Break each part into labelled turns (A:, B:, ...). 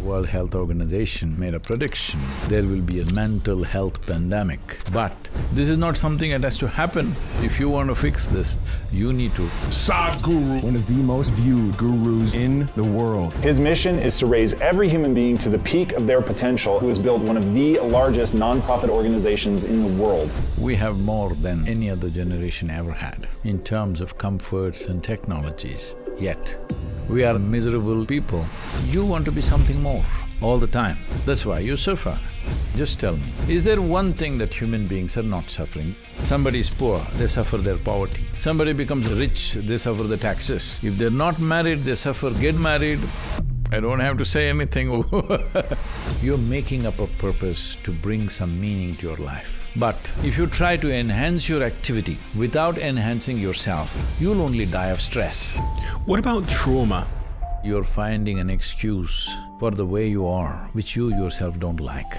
A: World Health Organization made a prediction, there will be a mental health pandemic. But this is not something that has to happen. If you want to fix this, you need to…
B: Sadhguru,
C: one of the most viewed gurus in the world.
D: His mission is to raise every human being to the peak of their potential, who has built one of the largest nonprofit organizations in the world.
A: We have more than any other generation ever had in terms of comforts and technologies, yet we are miserable people. You want to be something more all the time. That's why you suffer. Just tell me, is there one thing that human beings are not suffering? Somebody is poor, they suffer their poverty. Somebody becomes rich, they suffer the taxes. If they're not married, they suffer, get married. I don't have to say anything. You're making up a purpose to bring some meaning to your life. But if you try to enhance your activity without enhancing yourself, you'll only die of stress.
B: What about trauma?
A: You're finding an excuse for the way you are, which you yourself don't like.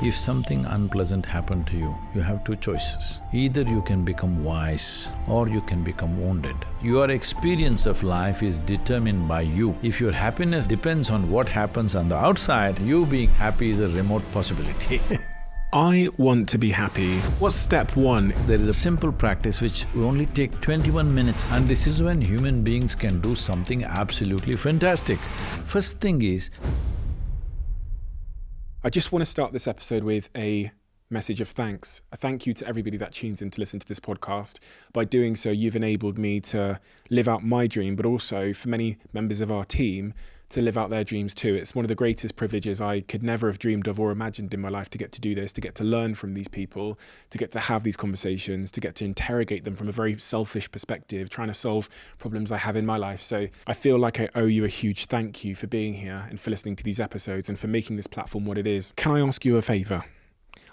A: If something unpleasant happened to you, you have two choices. Either you can become wise or you can become wounded. Your experience of life is determined by you. If your happiness depends on what happens on the outside, you being happy is a remote possibility.
B: I want to be happy. What's step one?
A: There is a simple practice which will only take 21 minutes, and this is when human beings can do something absolutely fantastic. First thing is,
B: I just want to start this episode with a message of thanks. A thank you to everybody that tunes in to listen to this podcast. By doing so, you've enabled me to live out my dream, but also for many members of our team to live out their dreams too. It's one of the greatest privileges I could never have dreamed of or imagined in my life, to get to do this, to get to learn from these people, to get to have these conversations, to get to interrogate them from a very selfish perspective, trying to solve problems I have in my life. So I feel like I owe you a huge thank you for being here and for listening to these episodes and for making this platform what it is. Can I ask you a favor?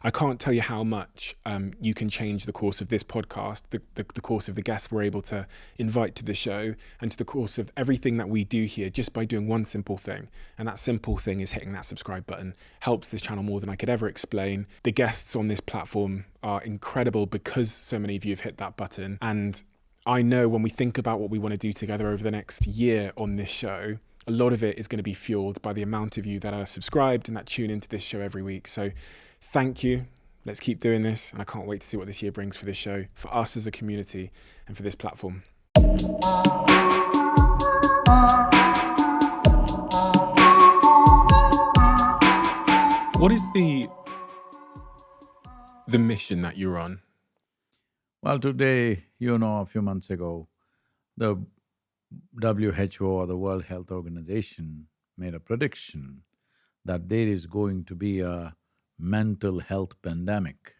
B: I can't tell you how much you can change the course of this podcast, the course of the guests we're able to invite to the show, and to the course of everything that we do here, just by doing one simple thing. And that simple thing is hitting that subscribe button. Helps this channel more than I could ever explain. The guests on this platform are incredible because so many of you have hit that button. And I know when we think about what we want to do together over the next year on this show, a lot of it is going to be fueled by the amount of you that are subscribed and that tune into this show every week. So thank you. Let's keep doing this. And I can't wait to see what this year brings for this show, for us as a community, and for this platform. What is the mission that you're on?
A: well, today, a few months ago, the WHO or the World Health Organization made a prediction that there is going to be a mental health pandemic.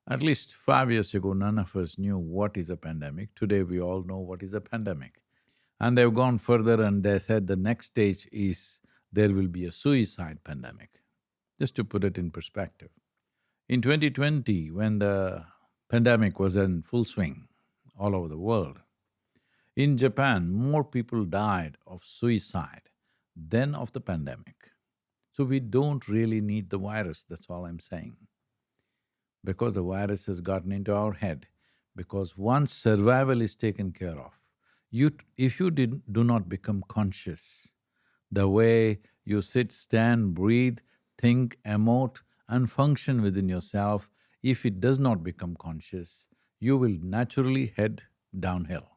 A: At least 5 years ago, none of us knew what is a pandemic. Today, we all know what is a pandemic. And they've gone further and they said the next stage is there will be a suicide pandemic. Just to put it in perspective, in 2020, when the pandemic was in full swing all over the world, in Japan, more people died of suicide than of the pandemic. So we don't really need the virus, that's all I'm saying. Because the virus has gotten into our head, because once survival is taken care of, if you do not become conscious, the way you sit, stand, breathe, think, emote and function within yourself, if it does not become conscious, you will naturally head downhill.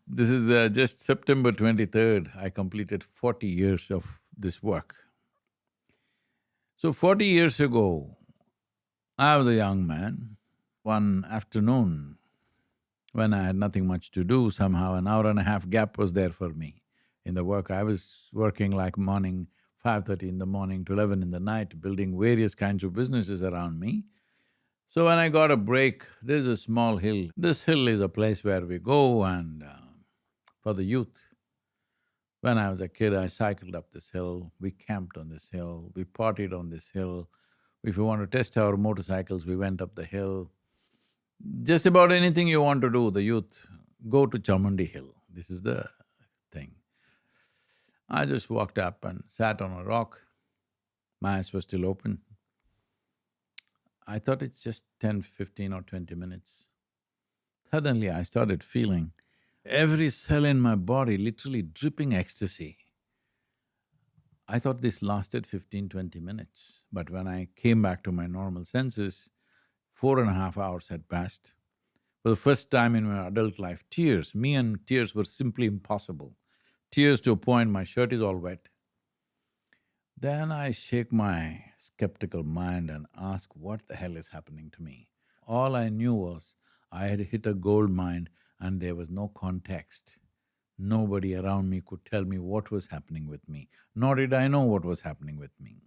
A: This is just September 23rd, I completed 40 years of this work. So 40 years ago, I was a young man. One afternoon, when I had nothing much to do, somehow an hour and a half gap was there for me in the work. I was working like morning, 5:30 in the morning to 11 in the night, building various kinds of businesses around me. So when I got a break, there's a small hill. This hill is a place where we go and for the youth. When I was a kid, I cycled up this hill, we camped on this hill, we partied on this hill. If you want to test our motorcycles, we went up the hill. Just about anything you want to do, the youth, go to Chamundi Hill, this is the thing. I just walked up and sat on a rock, my eyes were still open. I thought it's just 10, 15 or 20 minutes. Suddenly I started feeling every cell in my body literally dripping ecstasy. I thought this lasted 15-20 minutes, but when I came back to my normal senses, 4.5 hours had passed. For the first time in my adult life, tears, me and tears were simply impossible. Tears to a point my shirt is all wet. Then I shake my skeptical mind and ask what the hell is happening to me. All I knew was I had hit a gold mine and there was no context. Nobody around me could tell me what was happening with me, nor did I know what was happening with me.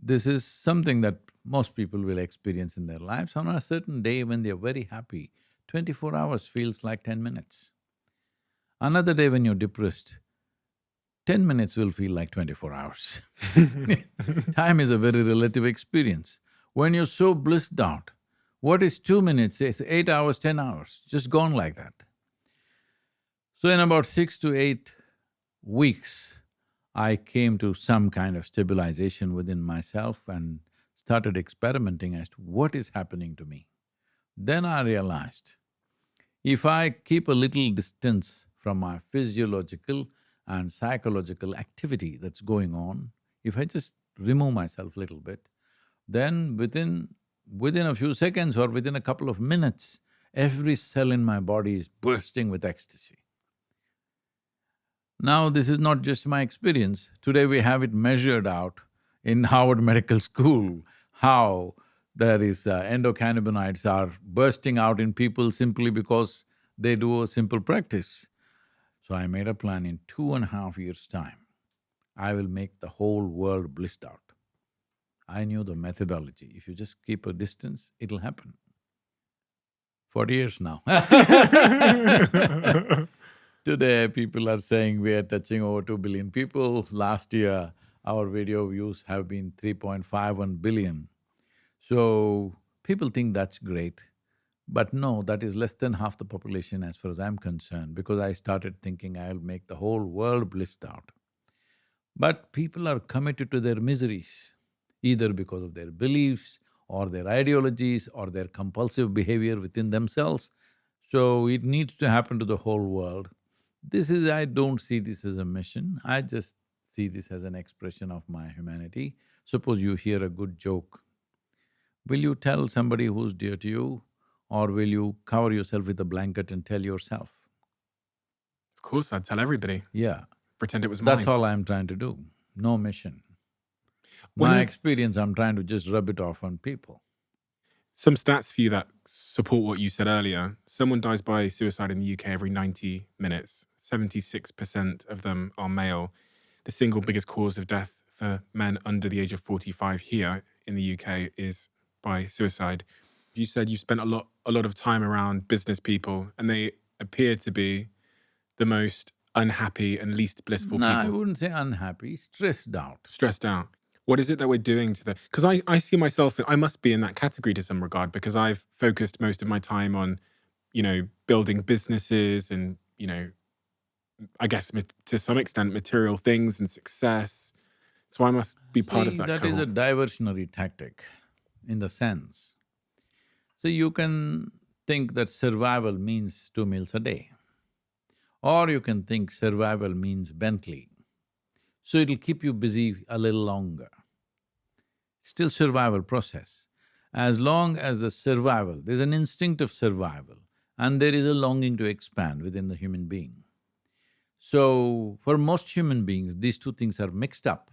A: This is something that most people will experience in their lives. On a certain day when they're very happy, 24 hours feels like 10 minutes. Another day when you're depressed, 10 minutes will feel like 24 hours. Time is a very relative experience. When you're so blissed out, what is 2 minutes, it's 8 hours, 10 hours, just gone like that. So in about 6 to 8 weeks, I came to some kind of stabilization within myself and started experimenting as to what is happening to me. Then I realized, if I keep a little distance from my physiological and psychological activity that's going on, if I just remove myself a little bit, then within a few seconds or within a couple of minutes, every cell in my body is bursting with ecstasy. Now, this is not just my experience. Today we have it measured out in Harvard Medical School, how there is endocannabinoids are bursting out in people simply because they do a simple practice. So I made a plan in 2.5 years' time, I will make the whole world blissed out. I knew the methodology. If you just keep a distance, it'll happen. 40 years now. Today, people are saying we are touching over 2 billion people. Last year, our video views have been 3.51 billion. So, people think that's great. But no, that is less than half the population as far as I'm concerned, because I started thinking I'll make the whole world blissed out. But people are committed to their miseries, either because of their beliefs or their ideologies or their compulsive behavior within themselves. So it needs to happen to the whole world. I don't see this as a mission, I just see this as an expression of my humanity. Suppose you hear a good joke, will you tell somebody who's dear to you, or will you cover yourself with a blanket and tell yourself?
B: Of course, I'd tell everybody.
A: Yeah,
B: Pretend it was mine.
A: that's all I'm trying to do, no mission.
B: When
A: My
B: you-
A: experience, I'm trying to just rub it off on people.
B: Some stats for you that support what you said earlier. Someone dies by suicide in the UK every 90 minutes. 76% of them are male. The single biggest cause of death for men under the age of 45 here in the UK is by suicide. You said you spent a lot of time around business people, and they appear to be the most unhappy and least blissful
A: No, I
B: people.
A: wouldn't say unhappy, stressed out.
B: Stressed out. What is it that we're doing to the… Because I see myself, I must be in that category to some regard, because I've focused most of my time on, building businesses and, I guess to some extent material things and success. So I must be part of that
A: That is a
B: cohort.
A: diversionary tactic, in the sense. So you can think that survival means 2 meals a day, or you can think survival means Bentley. So it'll keep you busy a little longer. Still survival process. As long as the survival, there's an instinct of survival and there is a longing to expand within the human being. So, for most human beings, these two things are mixed up.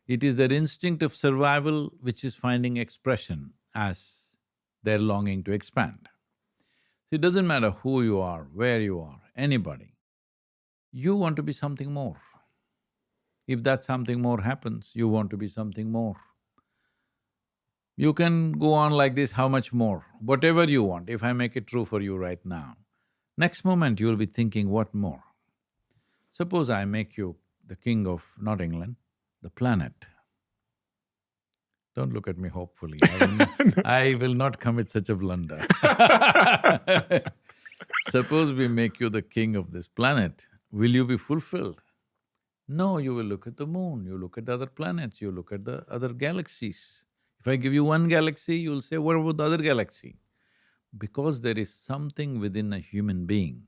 A: It is their instinct of survival which is finding expression as their longing to expand. So it doesn't matter who you are, where you are, anybody, you want to be something more. If that something more happens, you want to be something more. You can go on like this, how much more? Whatever you want, if I make it true for you right now, next moment you'll be thinking, what more? Suppose I make you the king of, not England, the planet. Don't look at me hopefully, I will not commit such a blunder. Suppose we make you the king of this planet, will you be fulfilled? No, you will look at the moon, you look at the other planets, you look at the other galaxies. If I give you one galaxy, you'll say, what about the other galaxy? Because there is something within a human being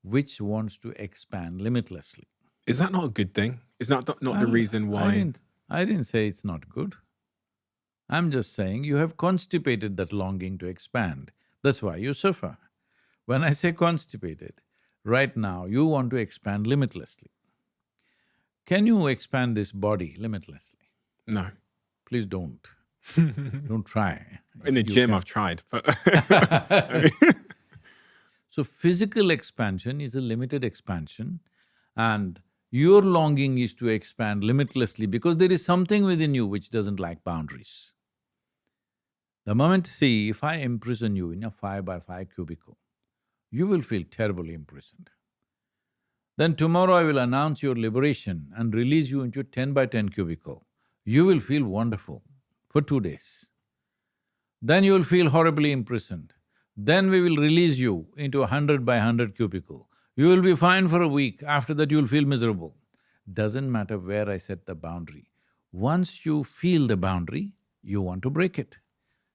A: which wants to expand limitlessly.
B: Is that not a good thing? Is that not the
A: Well,
B: reason why?
A: I didn't say it's not good. I'm just saying you have constipated that longing to expand. That's why you suffer. When I say constipated, right now you want to expand limitlessly. Can you expand this body limitlessly?
B: No.
A: Please don't. Don't try.
B: In the
A: You
B: gym,
A: can.
B: I've tried, but
A: So physical expansion is a limited expansion and your longing is to expand limitlessly because there is something within you which doesn't like boundaries. The moment, see, if I imprison you in a 5x5 cubicle, you will feel terribly imprisoned. Then tomorrow I will announce your liberation and release you into 10x10 cubicle. You will feel wonderful for 2 days. Then you will feel horribly imprisoned. Then we will release you into a 100x100 cubicle. You will be fine for a week, after that you will feel miserable. Doesn't matter where I set the boundary. Once you feel the boundary, you want to break it.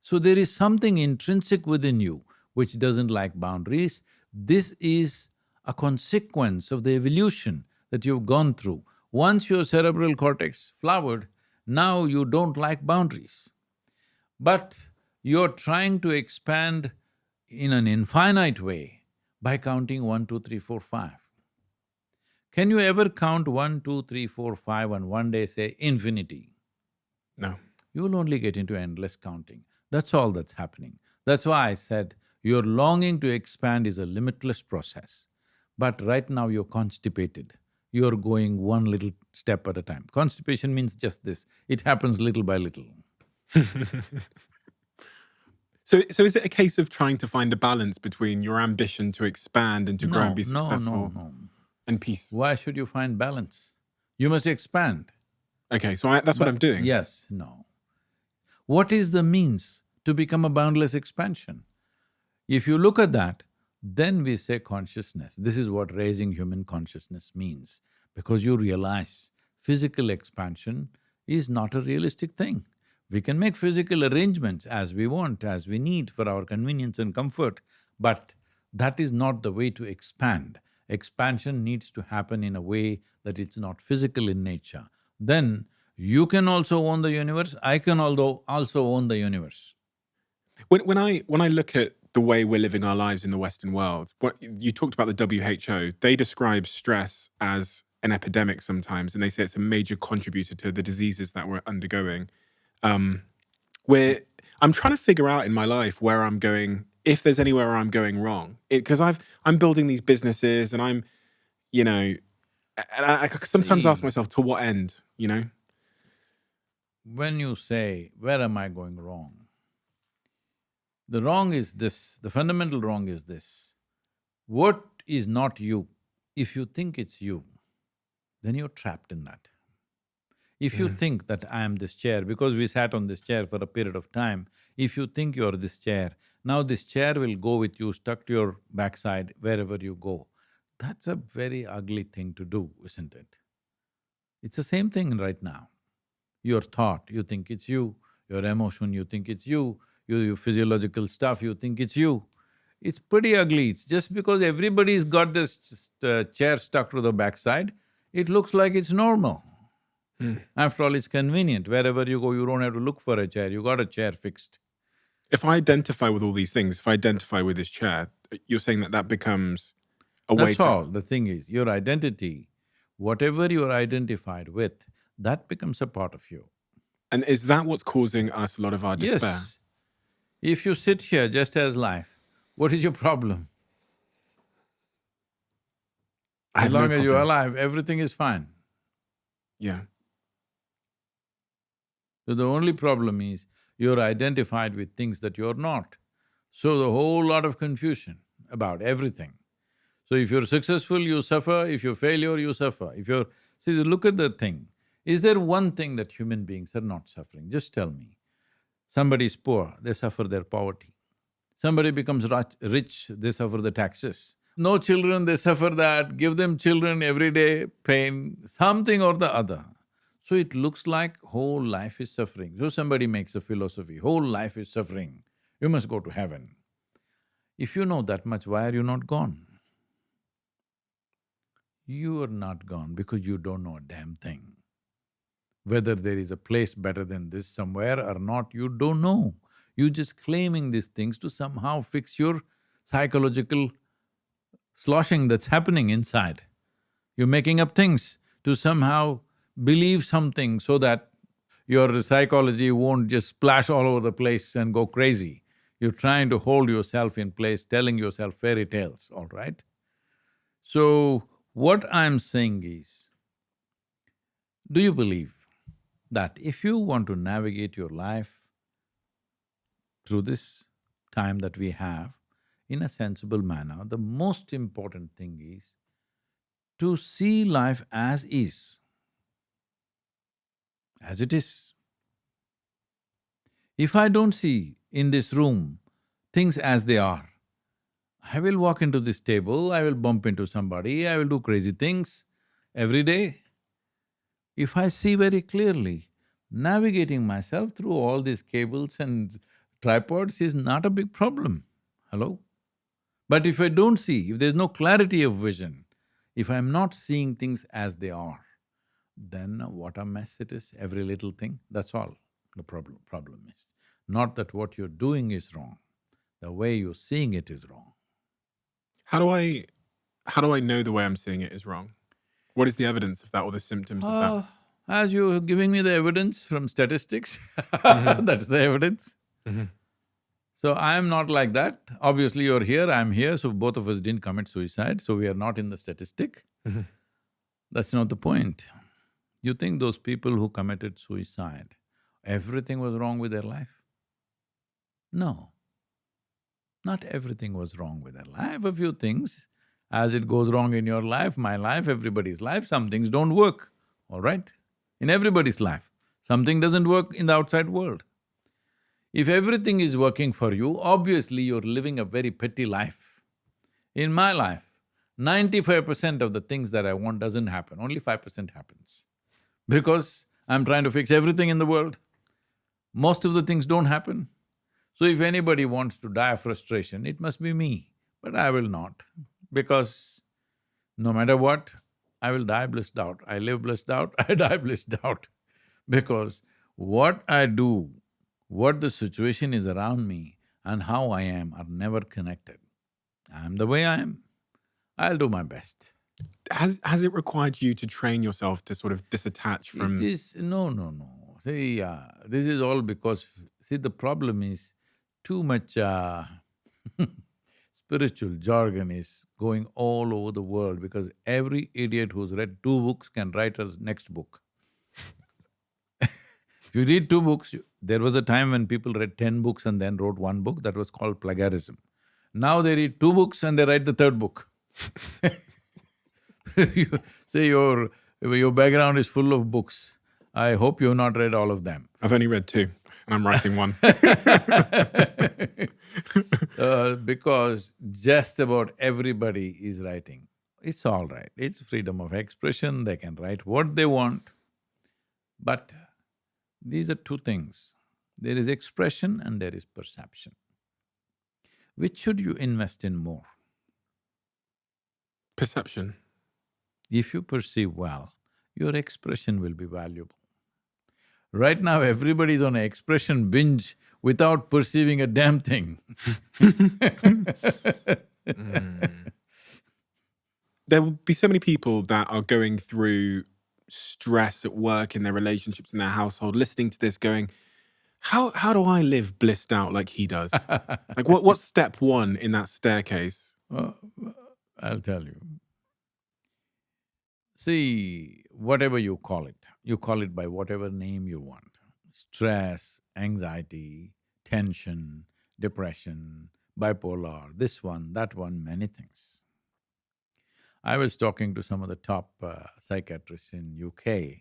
A: So there is something intrinsic within you which doesn't like boundaries. This is a consequence of the evolution that you've gone through. Once your cerebral cortex flowered, now you don't like boundaries. But you're trying to expand in an infinite way by counting 1, 2, 3, 4, 5. Can you ever count 1, 2, 3, 4, 5 and one day say infinity?
B: no.
A: You will only get into endless counting. That's all that's happening. That's why I said your longing to expand is a limitless process. But right now you're constipated. You're going one little step at a time. Constipation means just this, it happens little by little.
B: So is it a case of trying to find a balance between your ambition to expand and to grow and be successful
A: No.
B: and peace?
A: Why should you find balance? You must expand.
B: Okay, so that's what I'm doing.
A: Yes, no. What is the means to become a boundless expansion? If you look at that, then we say consciousness. This is what raising human consciousness means, because you realize physical expansion is not a realistic thing. We can make physical arrangements as we want, as we need for our convenience and comfort, but that is not the way to expand. Expansion needs to happen in a way that it's not physical in nature. Then you can also own the universe, I can also own the universe.
B: When I look at the way we're living our lives in the Western world, what you talked about the WHO, they describe stress as an epidemic sometimes, and they say it's a major contributor to the diseases that we're undergoing. I'm trying to figure out in my life where I'm going, if there's anywhere I'm going wrong. Because I'm building these businesses and I'm, and I sometimes ask myself, to what end,
A: When you say, where am I going wrong? The wrong is this, the fundamental wrong is this. What is not you? If you think it's you, then you're trapped in that. If you think that I am this chair, because we sat on this chair for a period of time, if you think you're this chair, now this chair will go with you stuck to your backside wherever you go. That's a very ugly thing to do, isn't it? It's the same thing right now. Your thought, you think it's you, your emotion, you think it's you, your physiological stuff, you think it's you. It's pretty ugly. It's just because everybody's got this chair stuck to the backside, it looks like it's normal. After all, it's convenient. Wherever you go, you don't have to look for a chair, you got a chair fixed.
B: If I identify with all these things, if I identify with this chair, you're saying that becomes a way
A: That's
B: to…
A: all. The thing is, your identity, whatever you're identified with, that becomes a part of you.
B: And is that what's causing us a lot of our despair?
A: Yes. If you sit here just as life, what is your problem?
B: I
A: As
B: have no
A: long as you're
B: problems.
A: alive, everything is fine.
B: Yeah.
A: So the only problem is you're identified with things that you're not. So the whole lot of confusion about everything. So if you're successful, you suffer, if you're failure, you suffer. If you're… See, look at the thing. Is there one thing that human beings are not suffering? Just tell me. Somebody is poor, they suffer their poverty. Somebody becomes rich, they suffer the taxes. No children, they suffer that, give them children every day, pain, something or the other. So it looks like whole life is suffering. So somebody makes a philosophy, whole life is suffering, you must go to heaven. If you know that much, why are you not gone? you are not gone because you don't know a damn thing. Whether there is a place better than this somewhere or not, you don't know. You're just claiming these things to somehow fix your psychological sloshing that's happening inside. You're making up things to somehow believe something so that your psychology won't just splash all over the place and go crazy. You're trying to hold yourself in place, telling yourself fairy tales, all right? So, what I'm saying is, do you believe that if you want to navigate your life through this time that we have in a sensible manner, the most important thing is to see life as is, as it is. If I don't see in this room things as they are, I will walk into this table, I will bump into somebody, I will do crazy things every day. If I see very clearly, navigating myself through all these cables and tripods is not a big problem. Hello? But if I don't see, if there's no clarity of vision, if I'm not seeing things as they are, then what a mess it is, every little thing, that's all the problem is. Not that what you're doing is wrong, the way you're seeing it is wrong.
B: How do I know the way I'm seeing it is wrong? What is the evidence of that or the symptoms of that?
A: As you're giving me the evidence from statistics, that's the evidence. So I am not like that. Obviously you're here, I'm here, so both of us didn't commit suicide, so we are not in the statistic. That's not the point. You think those people who committed suicide, everything was wrong with their life? No. Not everything was wrong with their life. A few things, as it goes wrong in your life, my life, everybody's life, some things don't work, all right? In everybody's life. Something doesn't work in the outside world. If everything is working for you, obviously you're living a very petty life. In my life, 95% of the things that I want doesn't happen, only 5% happens. Because I'm trying to fix everything in the world. Most of the things don't happen. So if anybody wants to die of frustration, it must be me, but I will not, because no matter what, I will die blissed out. I live blissed out, I die blissed out. Because what I do, what the situation is around me and how I am are never connected. I am the way I am, I'll do my best.
B: Has it required you to train yourself to sort of disattach from…
A: It is… no. See, this is all because… see, the problem is too much spiritual jargon is going all over the world because every idiot who's read 2 books can write a next book. If you read 2 books, there was a time when people read 10 books and then wrote 1 book, that was called plagiarism. Now they read 2 books and they write the 3rd book. Say your background is full of books. I hope you've not read all of them.
B: I've only read 2 and I'm writing 1.
A: Because just about everybody is writing. It's all right, it's freedom of expression, they can write what they want. But these are 2 things. There is expression and there is perception. Which should you invest in more?
B: Perception.
A: If you perceive well, your expression will be valuable. Right now, everybody's on an expression binge without perceiving a damn thing.
B: There will be so many people that are going through stress at work, in their relationships, in their household, listening to this going, how do I live blissed out like he does? Like what's step 1 in that staircase?
A: Well, I'll tell you. See, whatever you call it by whatever name you want. Stress, anxiety, tension, depression, bipolar, this one, that one, many things. I was talking to some of the top psychiatrists in UK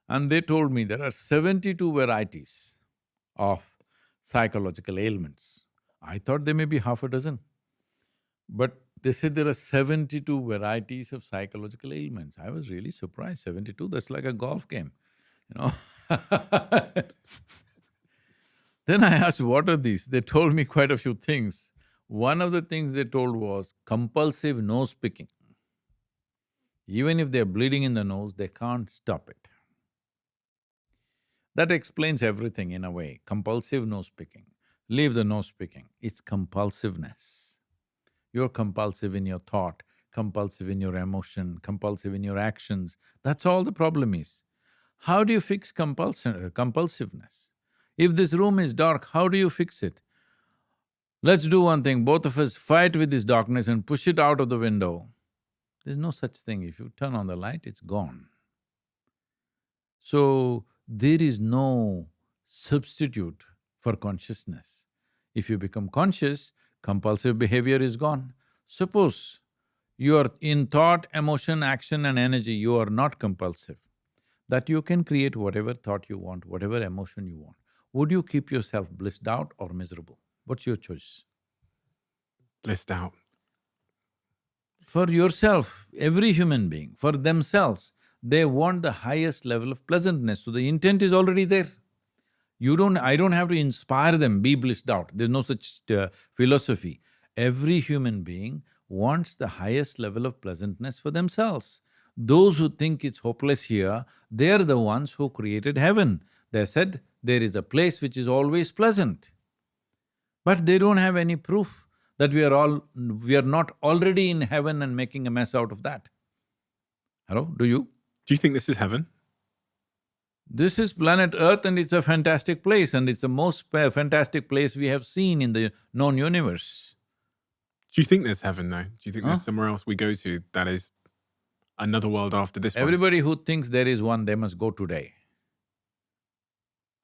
A: and they told me there are 72 varieties of psychological ailments. I thought there may be half a dozen. But they said there are 72 varieties of psychological ailments. I was really surprised, 72, that's like a golf game, you know. Then I asked, what are these? They told me quite a few things. One of the things they told was compulsive nose picking. Even if they're bleeding in the nose, they can't stop it. That explains everything in a way. Compulsive nose picking. Leave the nose picking, it's compulsiveness. You're compulsive in your thought, compulsive in your emotion, compulsive in your actions. That's all the problem is. How do you fix compulsiveness? If this room is dark, how do you fix it? Let's do one thing, both of us fight with this darkness and push it out of the window. There's no such thing. If you turn on the light, it's gone. So, there is no substitute for consciousness. If you become conscious, compulsive behavior is gone. Suppose you are in thought, emotion, action and energy, you are not compulsive, that you can create whatever thought you want, whatever emotion you want. Would you keep yourself blissed out or miserable? What's your choice?
B: Blissed out.
A: For yourself, every human being, for themselves, they want the highest level of pleasantness, so the intent is already there. I don't have to inspire them, be blissed out, there's no such philosophy. Every human being wants the highest level of pleasantness for themselves. Those who think it's hopeless here, they're the ones who created heaven. They said there is a place which is always pleasant. But they don't have any proof that we are not already in heaven and making a mess out of that. Hello, do you?
B: Do you think this is heaven?
A: This is planet Earth and it's a fantastic place, and it's the most fantastic place we have seen in the known universe.
B: Do you think there's heaven though? Do you think there's somewhere else we go to that is another world after this one?
A: Everybody who thinks there is one, they must go today.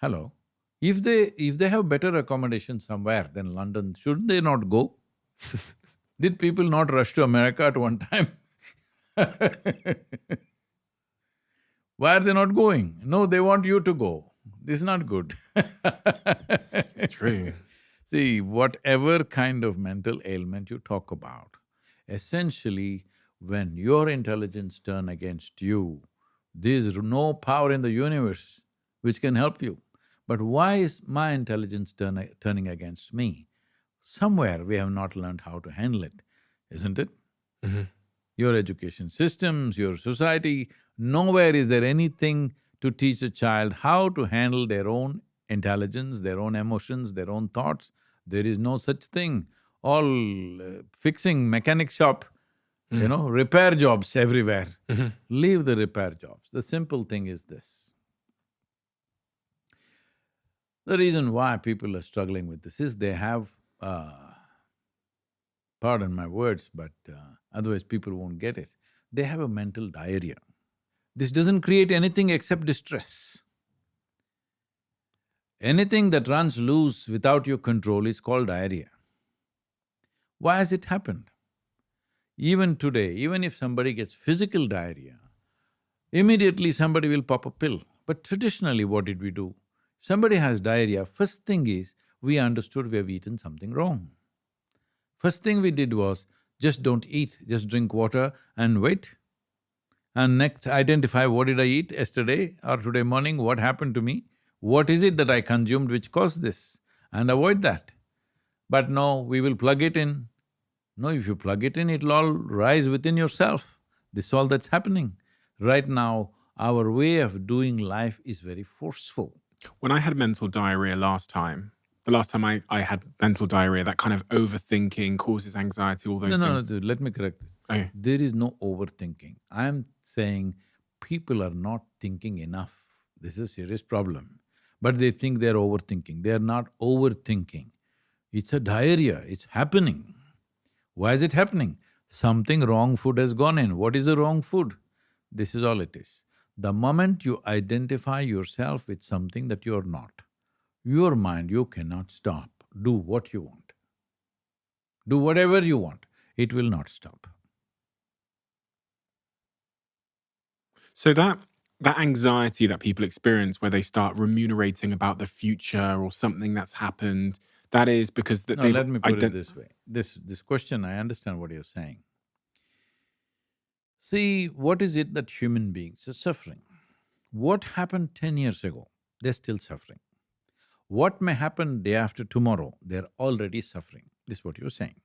A: Hello? If they have better accommodation somewhere than London, shouldn't they not go? Did people not rush to America at one time? Why are they not going? No, they want you to go. This is not good.
B: It's true.
A: See, whatever kind of mental ailment you talk about, essentially, when your intelligence turn against you, there is no power in the universe which can help you. But why is my intelligence turning against me? Somewhere we have not learned how to handle it, isn't it? Your education systems, your society, nowhere is there anything to teach a child how to handle their own intelligence, their own emotions, their own thoughts. There is no such thing. All fixing mechanic shop, repair jobs everywhere. Leave the repair jobs. The simple thing is this. The reason why people are struggling with this is they have, pardon my words, but otherwise people won't get it. They have a mental diarrhea. This doesn't create anything except distress. Anything that runs loose without your control is called diarrhea. Why has it happened? Even today, even if somebody gets physical diarrhea, immediately somebody will pop a pill. But traditionally, what did we do? If somebody has diarrhea, first thing is, we understood we have eaten something wrong. First thing we did was, just don't eat, just drink water and wait. And next, identify what did I eat yesterday or today morning, what happened to me, what is it that I consumed which caused this, and avoid that. But no, we will plug it in. No, if you plug it in, it'll all rise within yourself. This is all that's happening. Right now, our way of doing life is very forceful.
B: When I had mental diarrhea the last time I had mental diarrhea, that kind of overthinking causes anxiety, all those
A: No,
B: things.
A: dude, let me correct this.
B: Okay.
A: There is no overthinking. I'm saying people are not thinking enough. This is a serious problem. But they think they're overthinking. They're not overthinking. It's a diarrhea, it's happening. Why is it happening? Something wrong food has gone in. What is the wrong food? This is all it is. The moment you identify yourself with something that you're not, your mind, you cannot stop. Do what you want. Do whatever you want. It will not stop.
B: So that anxiety that people experience where they start remunerating about the future or something that's happened, that is because
A: No, let me put it this way. This question, I understand what you're saying. See, what is it that human beings are suffering? What happened 10 years ago, they're still suffering. What may happen day after tomorrow, they're already suffering. This is what you're saying.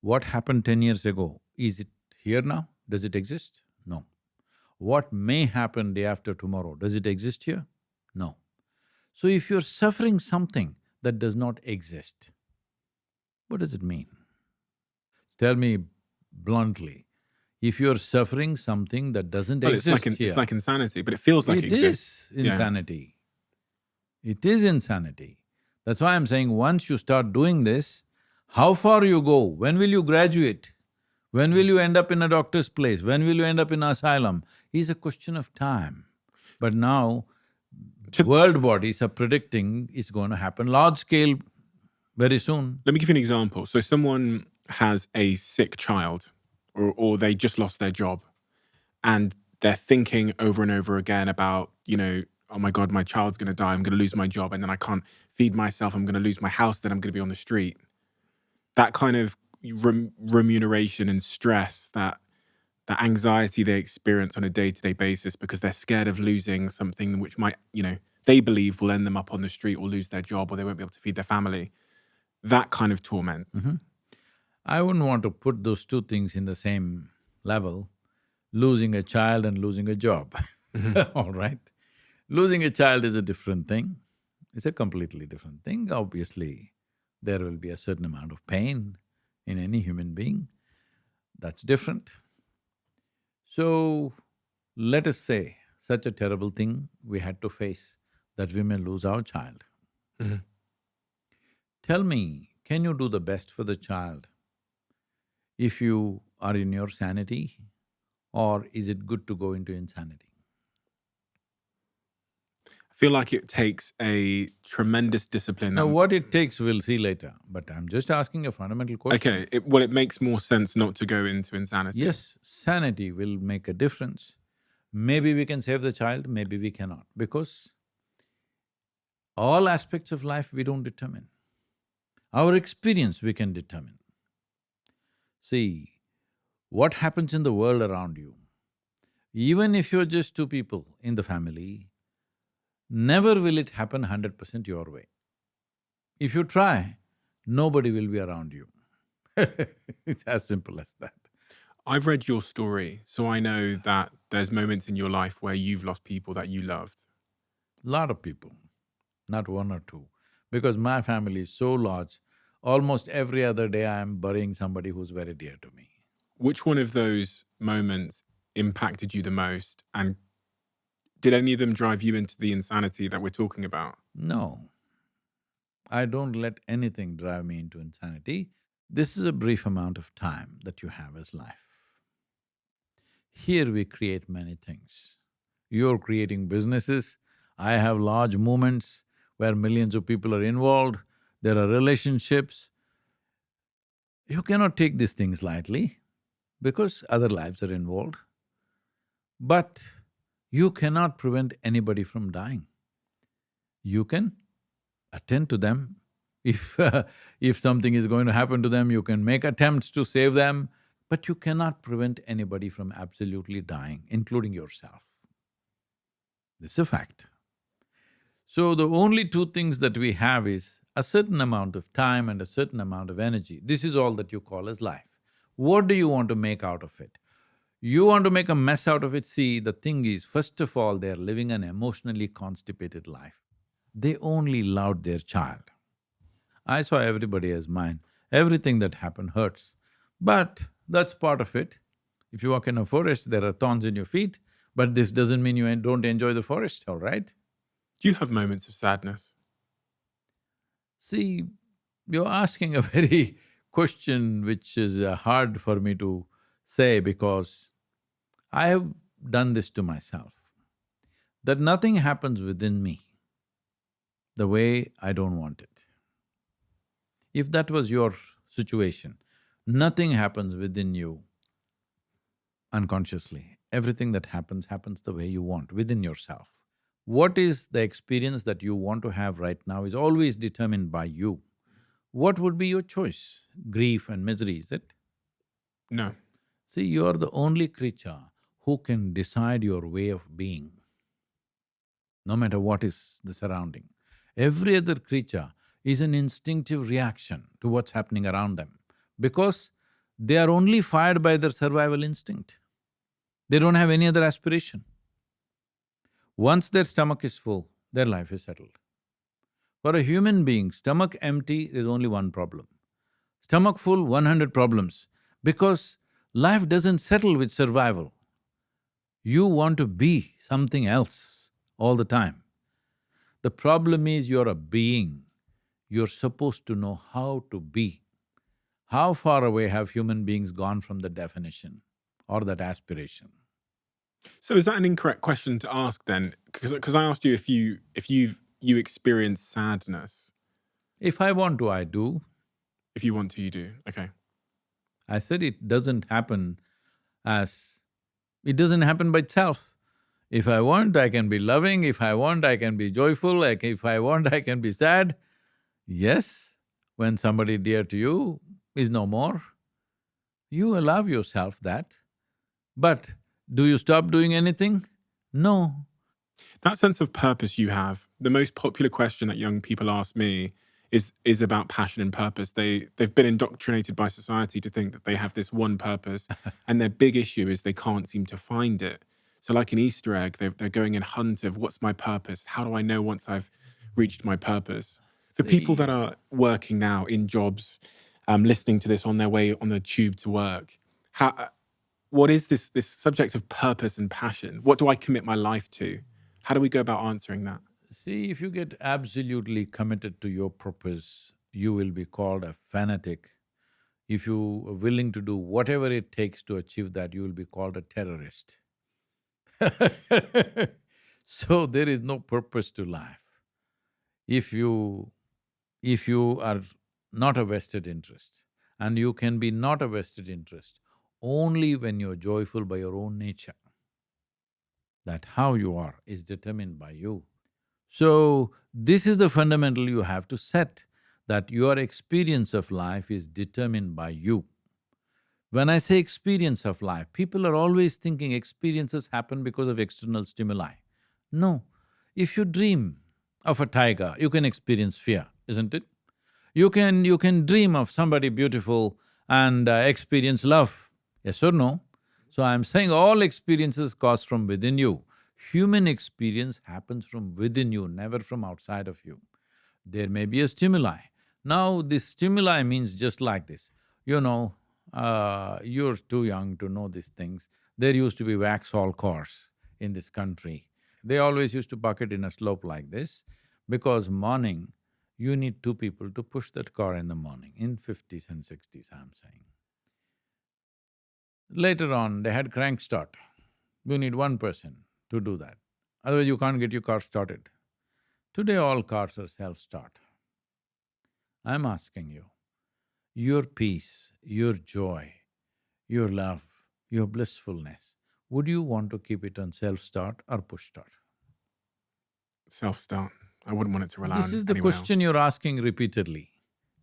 A: What happened 10 years ago, is it here now? Does it exist? No. What may happen day after tomorrow, does it exist here? No. So if you're suffering something that does not exist, what does it mean? Tell me bluntly, if you're suffering something that doesn't
B: Well,
A: exist here…
B: it's like insanity, but it feels like it
A: It
B: exists.
A: is insanity. It is insanity. That's why I'm saying once you start doing this, how far you go, when will you graduate? When will you end up in a doctor's place? When will you end up in an asylum? Is a question of time. But now, world bodies are predicting it's going to happen large scale very soon.
B: Let me give you an example. So someone has a sick child, or they just lost their job, and they're thinking over and over again about, oh my God, my child's gonna die, I'm gonna lose my job, and then I can't feed myself, I'm gonna lose my house, then I'm gonna be on the street. That kind of remuneration and stress, that anxiety they experience on a day-to-day basis because they're scared of losing something which might, they believe will end them up on the street or lose their job or they won't be able to feed their family. That kind of torment.
A: I wouldn't want to put those two things in the same level, losing a child and losing a job, all right? Losing a child is a different thing. It's a completely different thing. Obviously, there will be a certain amount of pain in any human being. That's different. So, let us say such a terrible thing we had to face, that we may lose our child. Tell me, can you do the best for the child if you are in your sanity, or is it good to go into insanity?
B: I feel like it takes a tremendous discipline.
A: Now, what it takes, we'll see later, but I'm just asking a fundamental question.
B: Okay, it makes more sense not to go into insanity.
A: Yes, sanity will make a difference. Maybe we can save the child, maybe we cannot, because all aspects of life we don't determine. Our experience we can determine. See, what happens in the world around you, even if you're just two people in the family, never will it happen 100% your way. If you try, nobody will be around you. It's as simple as that.
B: I've read your story, so I know that there's moments in your life where you've lost people that you loved.
A: Lot of people, not one or two, because my family is so large, almost every other day I am burying somebody who's very dear to me.
B: Which one of those moments impacted you the most, and did any of them drive you into the insanity that we're talking about?
A: No, I don't let anything drive me into insanity. This is a brief amount of time that you have as life. Here we create many things. You're creating businesses, I have large movements where millions of people are involved, there are relationships. You cannot take these things lightly because other lives are involved. But you cannot prevent anybody from dying. You can attend to them. If something is going to happen to them, you can make attempts to save them, but you cannot prevent anybody from absolutely dying, including yourself. This is a fact. So the only two things that we have is a certain amount of time and a certain amount of energy. This is all that you call as life. What do you want to make out of it? You want to make a mess out of it, see, the thing is, first of all, they're living an emotionally constipated life. They only loved their child. I saw everybody as mine. Everything that happened hurts. But that's part of it. If you walk in a forest, there are thorns in your feet, but this doesn't mean you don't enjoy the forest, all right?
B: Do you have moments of sadness?
A: See, you're asking a very question which is hard for me to say because I have done this to myself, that nothing happens within me the way I don't want it. If that was your situation, nothing happens within you unconsciously. Everything that happens the way you want, within yourself. What is the experience that you want to have right now is always determined by you. What would be your choice? Grief and misery, is it?
B: No.
A: See, you're the only creature who can decide your way of being, no matter what is the surrounding. Every other creature is an instinctive reaction to what's happening around them because they are only fired by their survival instinct. They don't have any other aspiration. Once their stomach is full, their life is settled. For a human being, stomach empty, there's only one problem. Stomach full, 100 problems. Because life doesn't settle with survival. You want to be something else all the time. The problem is you're a being. You're supposed to know how to be. How far away have human beings gone from the definition or that aspiration?
B: So is that an incorrect question to ask then? Because I asked you if you experience sadness.
A: If I want to, I do.
B: If you want to, you do. Okay.
A: I said it doesn't happen it doesn't happen by itself. If I want, I can be loving, if I want, I can be joyful, like if I want, I can be sad. Yes, when somebody dear to you is no more, you allow yourself that. But do you stop doing anything? No.
B: That sense of purpose you have, the most popular question that young people ask me is about passion and purpose. They've been indoctrinated by society to think that they have this one purpose, and their big issue is they can't seem to find it. So like an Easter egg, they're going in hunt of what's my purpose? How do I know once I've reached my purpose? For people that are working now in jobs, listening to this on their way on the tube to work, what is this subject of purpose and passion? What do I commit my life to? How do we go about answering that?
A: See, if you get absolutely committed to your purpose, you will be called a fanatic. If you are willing to do whatever it takes to achieve that, you will be called a terrorist. So there is no purpose to life. If you are not a vested interest, and you can be not a vested interest only when you're joyful by your own nature, that how you are is determined by you. So, this is the fundamental you have to set, that your experience of life is determined by you. When I say experience of life, people are always thinking experiences happen because of external stimuli. No, if you dream of a tiger, you can experience fear, isn't it? You can dream of somebody beautiful and experience love, yes or no? So I'm saying all experiences cause from within you. Human experience happens from within you, never from outside of you. There may be a stimuli. Now this stimuli means just like this, you're too young to know these things. There used to be Vauxhall cars in this country. They always used to park it in a slope like this, because morning, you need two people to push that car in the morning, in 50s and 60s, I'm saying. Later on, they had crank start. You need one person to do that, otherwise you can't get your car started. Today all cars are self-start. I'm asking you, your peace, your joy, your love, your blissfulness, would you want to keep it on self-start or push-start?
B: Self-start. I wouldn't want it to rely on
A: This is the
B: anyone
A: question
B: else.
A: you're asking repeatedly.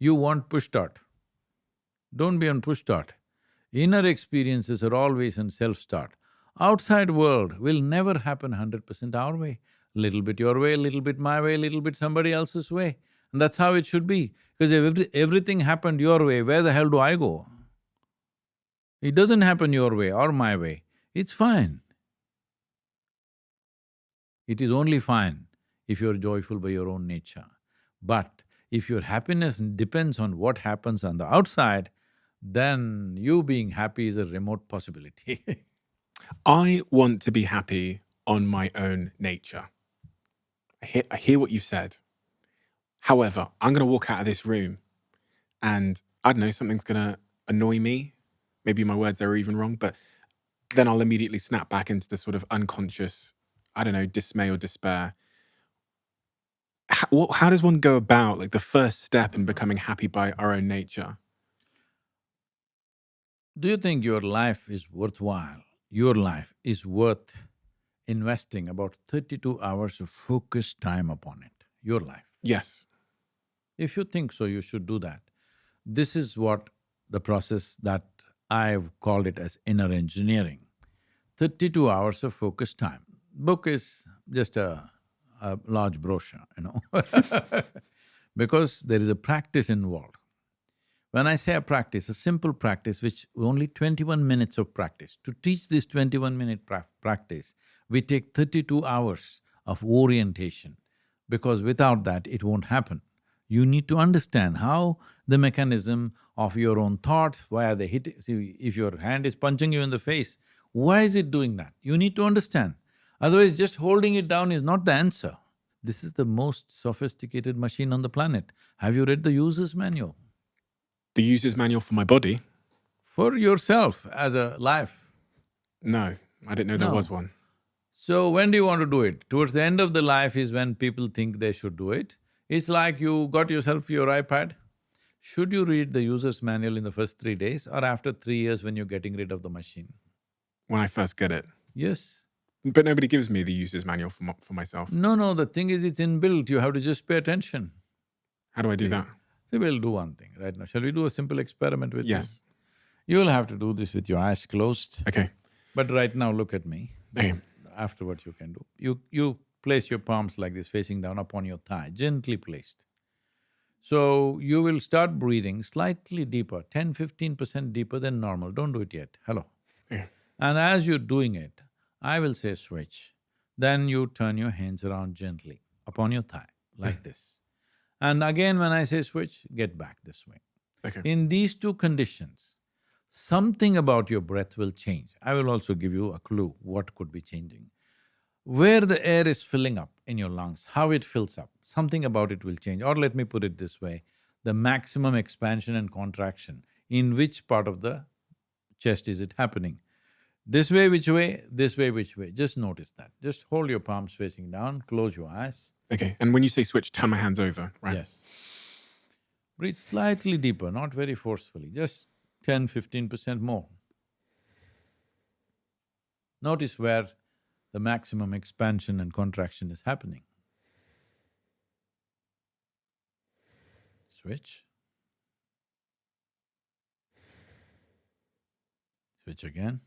A: You want push-start. Don't be on push-start. Inner experiences are always on self-start. Outside world will never happen 100% our way. Little bit your way, little bit my way, little bit somebody else's way. And that's how it should be. Because if everything happened your way, where the hell do I go? It doesn't happen your way or my way, it's fine. It is only fine if you're joyful by your own nature. But if your happiness depends on what happens on the outside, then you being happy is a remote possibility.
B: I want to be happy on my own nature. I hear what you said. However, I'm gonna walk out of this room and I don't know, something's gonna annoy me. Maybe my words are even wrong, but then I'll immediately snap back into the sort of unconscious, I don't know, dismay or despair. How does one go about, like, the first step in becoming happy by our own nature?
A: Do you think your life is worthwhile? Your life is worth investing about 32 hours of focused time upon it, your life.
B: Yes.
A: If you think so, you should do that. This is what the process that I've called it as inner engineering. 32 hours of focused time. Book is just a large brochure, Because there is a practice involved. When I say a practice, a simple practice which only 21 minutes of practice, to teach this 21-minute practice, we take 32 hours of orientation, because without that it won't happen. You need to understand how the mechanism of your own thoughts, why are they hitting… See, if your hand is punching you in the face, why is it doing that? You need to understand. Otherwise, just holding it down is not the answer. This is the most sophisticated machine on the planet. Have you read the user's manual?
B: The user's manual for my body?
A: For yourself as a life.
B: No, I didn't know there
A: No.
B: was one.
A: So when do you want to do it? Towards the end of the life is when people think they should do it. It's like you got yourself your iPad. Should you read the user's manual in the first 3 days or after 3 years when you're getting rid of the machine?
B: When I first get it.
A: Yes.
B: But nobody gives me the user's manual for myself.
A: No, the thing is it's inbuilt, you have to just pay attention.
B: How do I do that?
A: So we'll do one thing right now. Shall we do a simple experiment with
B: Yes.
A: you? You'll have to do this with your eyes closed.
B: Okay.
A: But right now, look at me.
B: Okay.
A: Afterwards you can do. You place your palms like this, facing down upon your thigh, gently placed. So you will start breathing slightly deeper, 10–15% deeper than normal. Don't do it yet. Hello.
B: Okay.
A: And as you're doing it, I will say switch. Then you turn your hands around gently upon your thigh, like this. And again when I say switch, get back this way.
B: Okay.
A: In these two conditions, something about your breath will change. I will also give you a clue what could be changing. Where the air is filling up in your lungs, how it fills up, something about it will change. Or let me put it this way, the maximum expansion and contraction, in which part of the chest is it happening? This way, which way? This way, which way? Just notice that. Just hold your palms facing down, close your eyes.
B: Okay, and when you say switch, turn my hands over, right?
A: Yes. Breathe slightly deeper, not very forcefully, just 10–15% more. Notice where the maximum expansion and contraction is happening. Switch. Switch again.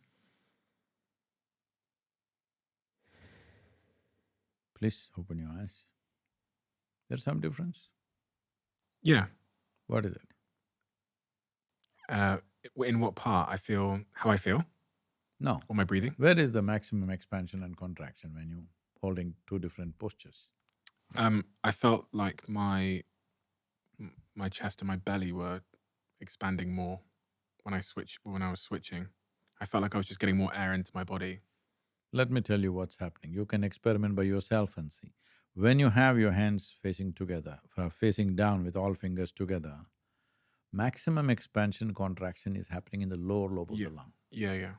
A: Please open your eyes. There's some difference?
B: Yeah.
A: What is it?
B: In what part I feel… how I feel?
A: No.
B: Or my breathing?
A: Where is the maximum expansion and contraction when you're holding two different postures?
B: I felt like my chest and my belly were expanding more when I was switching. I felt like I was just getting more air into my body.
A: Let me tell you what's happening. You can experiment by yourself and see. When you have your hands facing together, facing down with all fingers together, maximum expansion, contraction is happening in the lower lobe of the lung.
B: Yeah.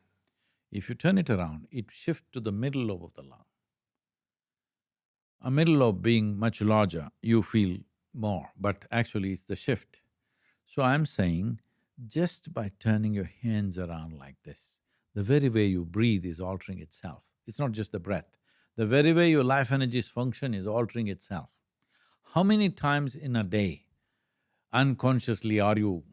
A: If you turn it around, it shifts to the middle lobe of the lung. A middle lobe being much larger, you feel more, but actually it's the shift. So I'm saying, just by turning your hands around like this, the very way you breathe is altering itself. It's not just the breath. The very way your life energies function is altering itself. How many times in a day unconsciously are you…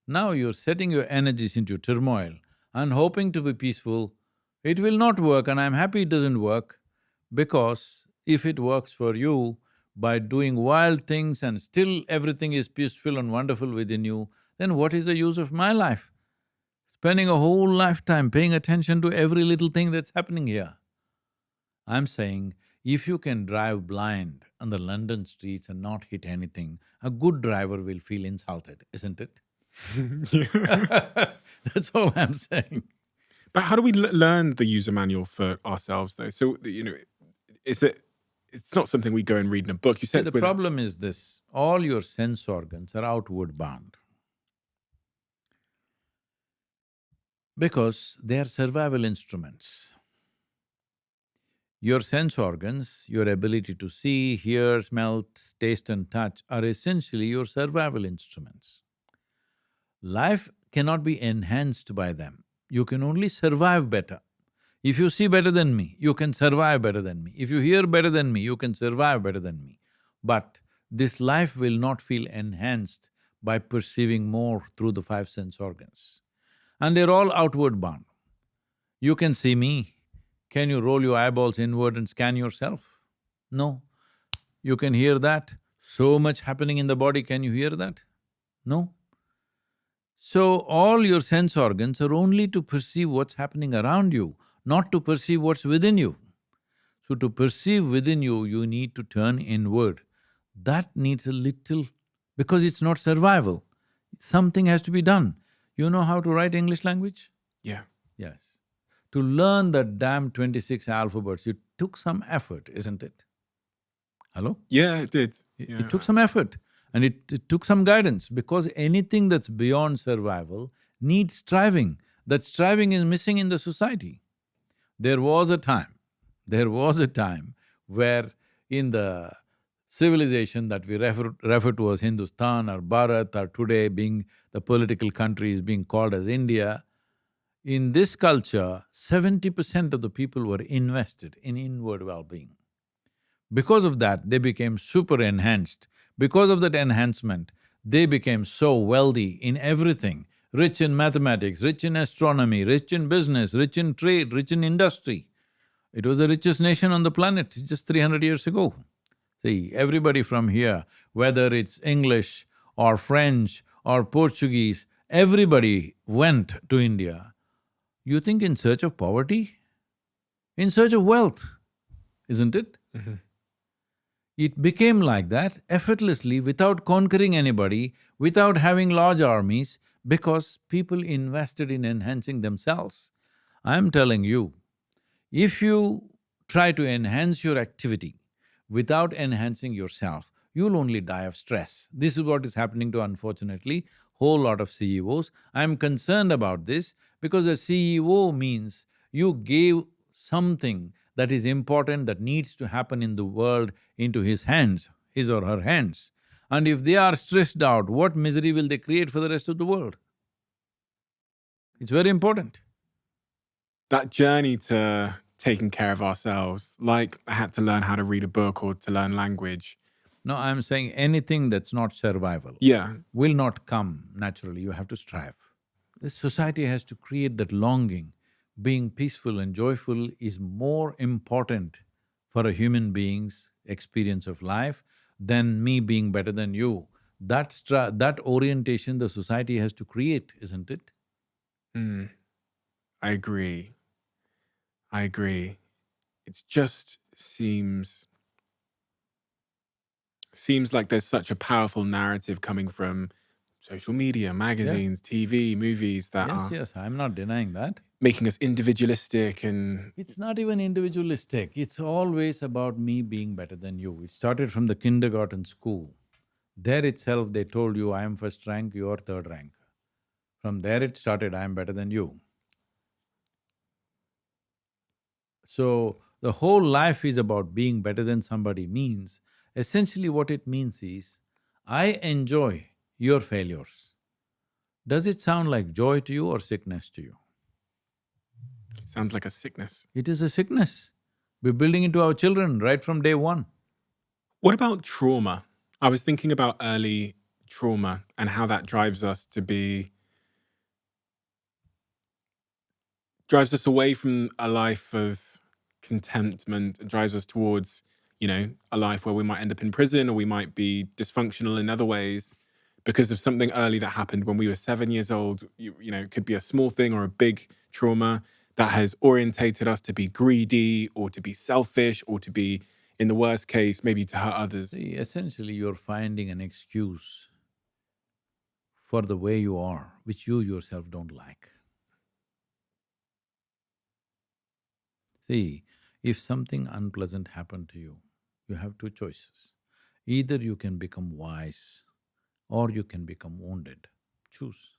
A: Now you're setting your energies into turmoil and hoping to be peaceful. It will not work, and I'm happy it doesn't work, because if it works for you by doing wild things and still everything is peaceful and wonderful within you, then what is the use of my life? Spending a whole lifetime paying attention to every little thing that's happening here. I'm saying, if you can drive blind on the London streets and not hit anything, a good driver will feel insulted, isn't it? That's all I'm saying.
B: But how do we learn the user manual for ourselves though? So, it's not something we go and read in a book. You said
A: See, the problem is this, all your sense organs are outward bound. Because they are survival instruments. Your sense organs, your ability to see, hear, smell, taste and touch are essentially your survival instruments. Life cannot be enhanced by them. You can only survive better. If you see better than me, you can survive better than me. If you hear better than me, you can survive better than me. But this life will not feel enhanced by perceiving more through the five sense organs. And they're all outward bound. You can see me. Can you roll your eyeballs inward and scan yourself? No. You can hear that, So much happening in the body, can you hear that? No? So all your sense organs are only to perceive what's happening around you, not to perceive what's within you. So to perceive within you, you need to turn inward. That needs a little… because it's not survival. Something has to be done. You know how to write English language?
B: Yeah.
A: Yes. To learn that damn 26 alphabets, it took some effort, isn't it? Hello?
B: Yeah, it did.
A: It
B: Yeah.
A: took some effort and it took some guidance, because anything that's beyond survival needs striving. That striving is missing in the society. There was a time where in the civilization that we refer to as Hindustan or Bharat, or today being the political country is being called as India, in this culture, 70% of the people were invested in inward well-being. Because of that, they became super enhanced. Because of that enhancement, they became so wealthy in everything, rich in mathematics, rich in astronomy, rich in business, rich in trade, rich in industry. It was the richest nation on the planet just 300 years ago. See, everybody from here, whether it's English or French or Portuguese, everybody went to India. You think in search of poverty? In search of wealth, isn't it? It became like that effortlessly, without conquering anybody, without having large armies, because people invested in enhancing themselves. I'm telling you, if you try to enhance your activity without enhancing yourself, you'll only die of stress. This is what is happening to, unfortunately, whole lot of CEOs. I'm concerned about this because a CEO means you gave something that is important, that needs to happen in the world, into his hands, his or her hands. And if they are stressed out, what misery will they create for the rest of the world? It's very important.
B: That journey to taking care of ourselves, like I had to learn how to read a book or to learn language.
A: No, I'm saying anything that's not survival
B: Yeah.
A: will not come naturally, you have to strive. The society has to create that longing. Being peaceful and joyful is more important for a human being's experience of life than me being better than you. That orientation the society has to create, isn't it?
B: I agree. I agree. It just seems like there's such a powerful narrative coming from social media, magazines, TV, movies that are
A: Yes, I'm not denying that.
B: making us individualistic and
A: It's not even individualistic, it's always about me being better than you. It started from the kindergarten school. There itself they told you, I am first rank, you are third rank. From there it started, I am better than you. So, the whole life is about being better than somebody means, essentially what it means is, I enjoy your failures. Does it sound like joy to you or sickness to you?
B: sounds like a sickness.
A: It is a sickness. We're building into our children right from day one.
B: What about trauma? I was thinking about early trauma and how that drives us away from a life of contentment and drives us towards, a life where we might end up in prison or we might be dysfunctional in other ways because of something early that happened when we were 7 years old. It could be a small thing or a big trauma that has orientated us to be greedy or to be selfish or to be, in the worst case, maybe to hurt others.
A: See, essentially you're finding an excuse for the way you are, which you yourself don't like. See, if something unpleasant happened to you, you have two choices. Either you can become wise or you can become wounded. Choose.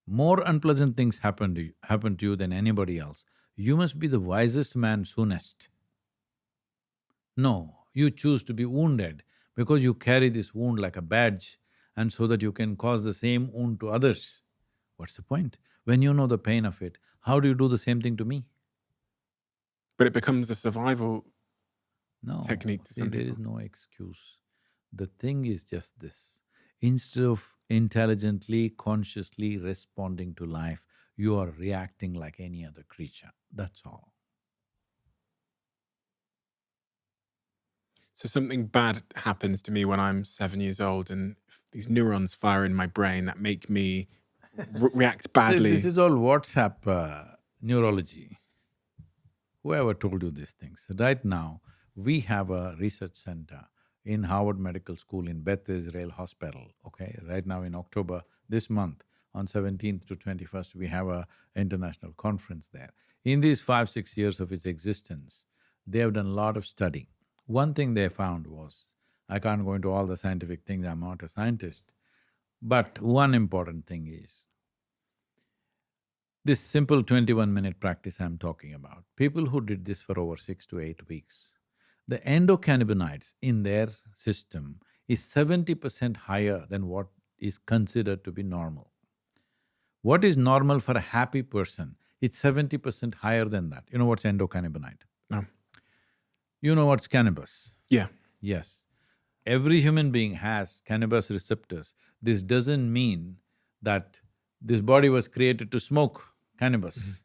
A: More unpleasant things happen to you than anybody else. You must be the wisest man soonest. No, you choose to be wounded because you carry this wound like a badge and so that you can cause the same wound to others. What's the point? When you know the pain of it, how do you do the same thing to me?
B: But it becomes a survival
A: No,
B: technique to
A: see,
B: some
A: there
B: people.
A: is no excuse. The thing is just this. Instead of intelligently, consciously responding to life, you are reacting like any other creature, that's all.
B: So something bad happens to me when I'm 7 years old, and these neurons fire in my brain that make me react badly.
A: This is all WhatsApp neurology. Whoever told you these things? Right now, we have a research center in Harvard Medical School in Beth Israel Hospital, okay? Right now in October, this month, on 17th to 21st, we have a international conference there. In these 5-6 years of its existence, they have done a lot of study. One thing they found was, I can't go into all the scientific things, I'm not a scientist, but one important thing is, this simple 21-minute practice I'm talking about, people who did this for over 6 to 8 weeks, the endocannabinoids in their system is 70% higher than what is considered to be normal. What is normal for a happy person, it's 70% higher than that. You know what's endocannabinoid?
B: No.
A: You know what's cannabis?
B: Yeah.
A: Yes. Every human being has cannabis receptors. This doesn't mean that this body was created to smoke cannabis.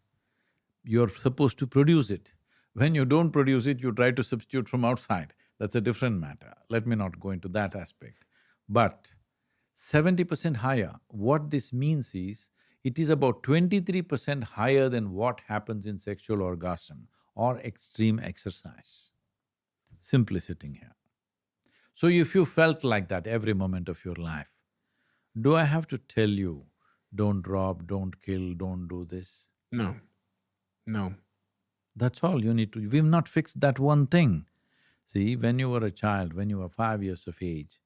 A: You're supposed to produce it. When you don't produce it, you try to substitute from outside. That's a different matter. Let me not go into that aspect. But 70% higher, what this means is, it is about 23% higher than what happens in sexual orgasm or extreme exercise. Simply sitting here. So if you felt like that every moment of your life, do I have to tell you, don't rob, don't kill, don't do this?
B: No. No.
A: That's all you need to… We've not fixed that one thing. See, when you were a child, when you were 5 years of age,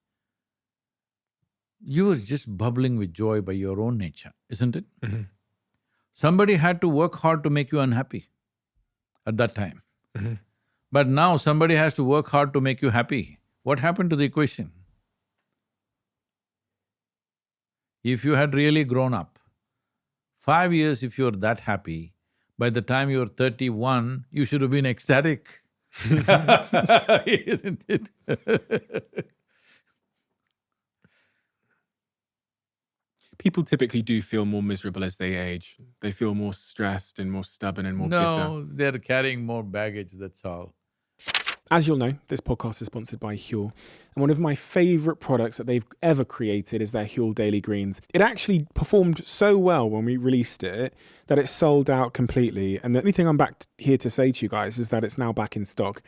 A: you were just bubbling with joy by your own nature, isn't it? Somebody had to work hard to make you unhappy at that time. But now somebody has to work hard to make you happy. What happened to the equation? If you had really grown up, 5 years if you're that happy, by the time you're 31, you should have been ecstatic. Isn't it?
B: People typically do feel more miserable as they age. They feel more stressed and more stubborn and more bitter.
A: No, they're carrying more baggage, that's all.
B: As you'll know, this podcast is sponsored by Huel, and one of my favourite products that they've ever created is their Huel Daily Greens. It actually performed so well when we released it that it sold out completely, and the only thing I'm back here to say to you guys is that it's now back in stock.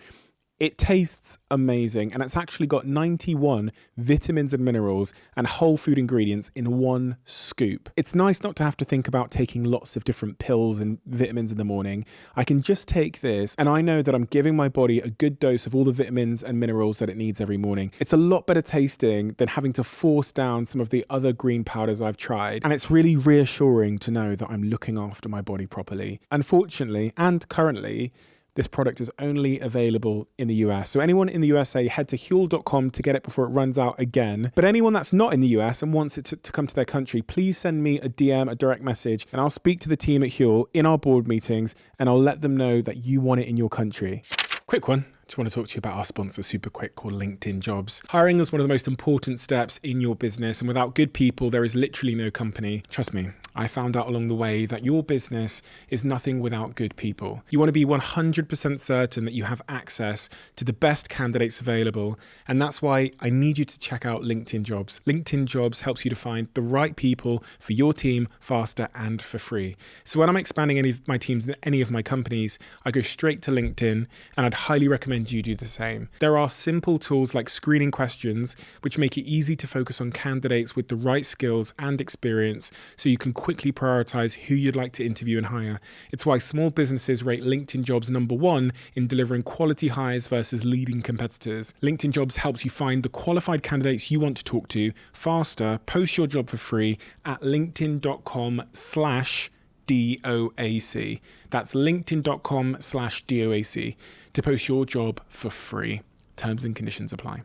B: It tastes amazing, and it's actually got 91 vitamins and minerals and whole food ingredients in one scoop. It's nice not to have to think about taking lots of different pills and vitamins in the morning. I can just take this, and I know that I'm giving my body a good dose of all the vitamins and minerals that it needs every morning. It's a lot better tasting than having to force down some of the other green powders I've tried, and it's really reassuring to know that I'm looking after my body properly. Unfortunately, and currently, this product is only available in the US. So anyone in the USA, head to Huel.com to get it before it runs out again. But anyone that's not in the US and wants it to come to their country, please send me a DM, a direct message, and I'll speak to the team at Huel in our board meetings, and I'll let them know that you want it in your country. Quick one. Just want to talk to you about our sponsor, super quick, called LinkedIn Jobs. Hiring is one of the most important steps in your business, and without good people, there is literally no company. Trust me, I found out along the way that your business is nothing without good people. You want to be 100% certain that you have access to the best candidates available, and that's why I need you to check out LinkedIn Jobs. LinkedIn Jobs helps you to find the right people for your team faster and for free. So when I'm expanding any of my teams in any of my companies, I go straight to LinkedIn, and I'd highly recommend you do the same. There are simple tools like screening questions, which make it easy to focus on candidates with the right skills and experience, so you can quickly prioritize who you'd like to interview and hire. It's why small businesses rate LinkedIn Jobs #1 in delivering quality hires versus leading competitors. LinkedIn Jobs helps you find the qualified candidates you want to talk to faster. Post your job for free at linkedin.com/DOAC. That's linkedin.com/DOAC to post your job for free. Terms and conditions apply.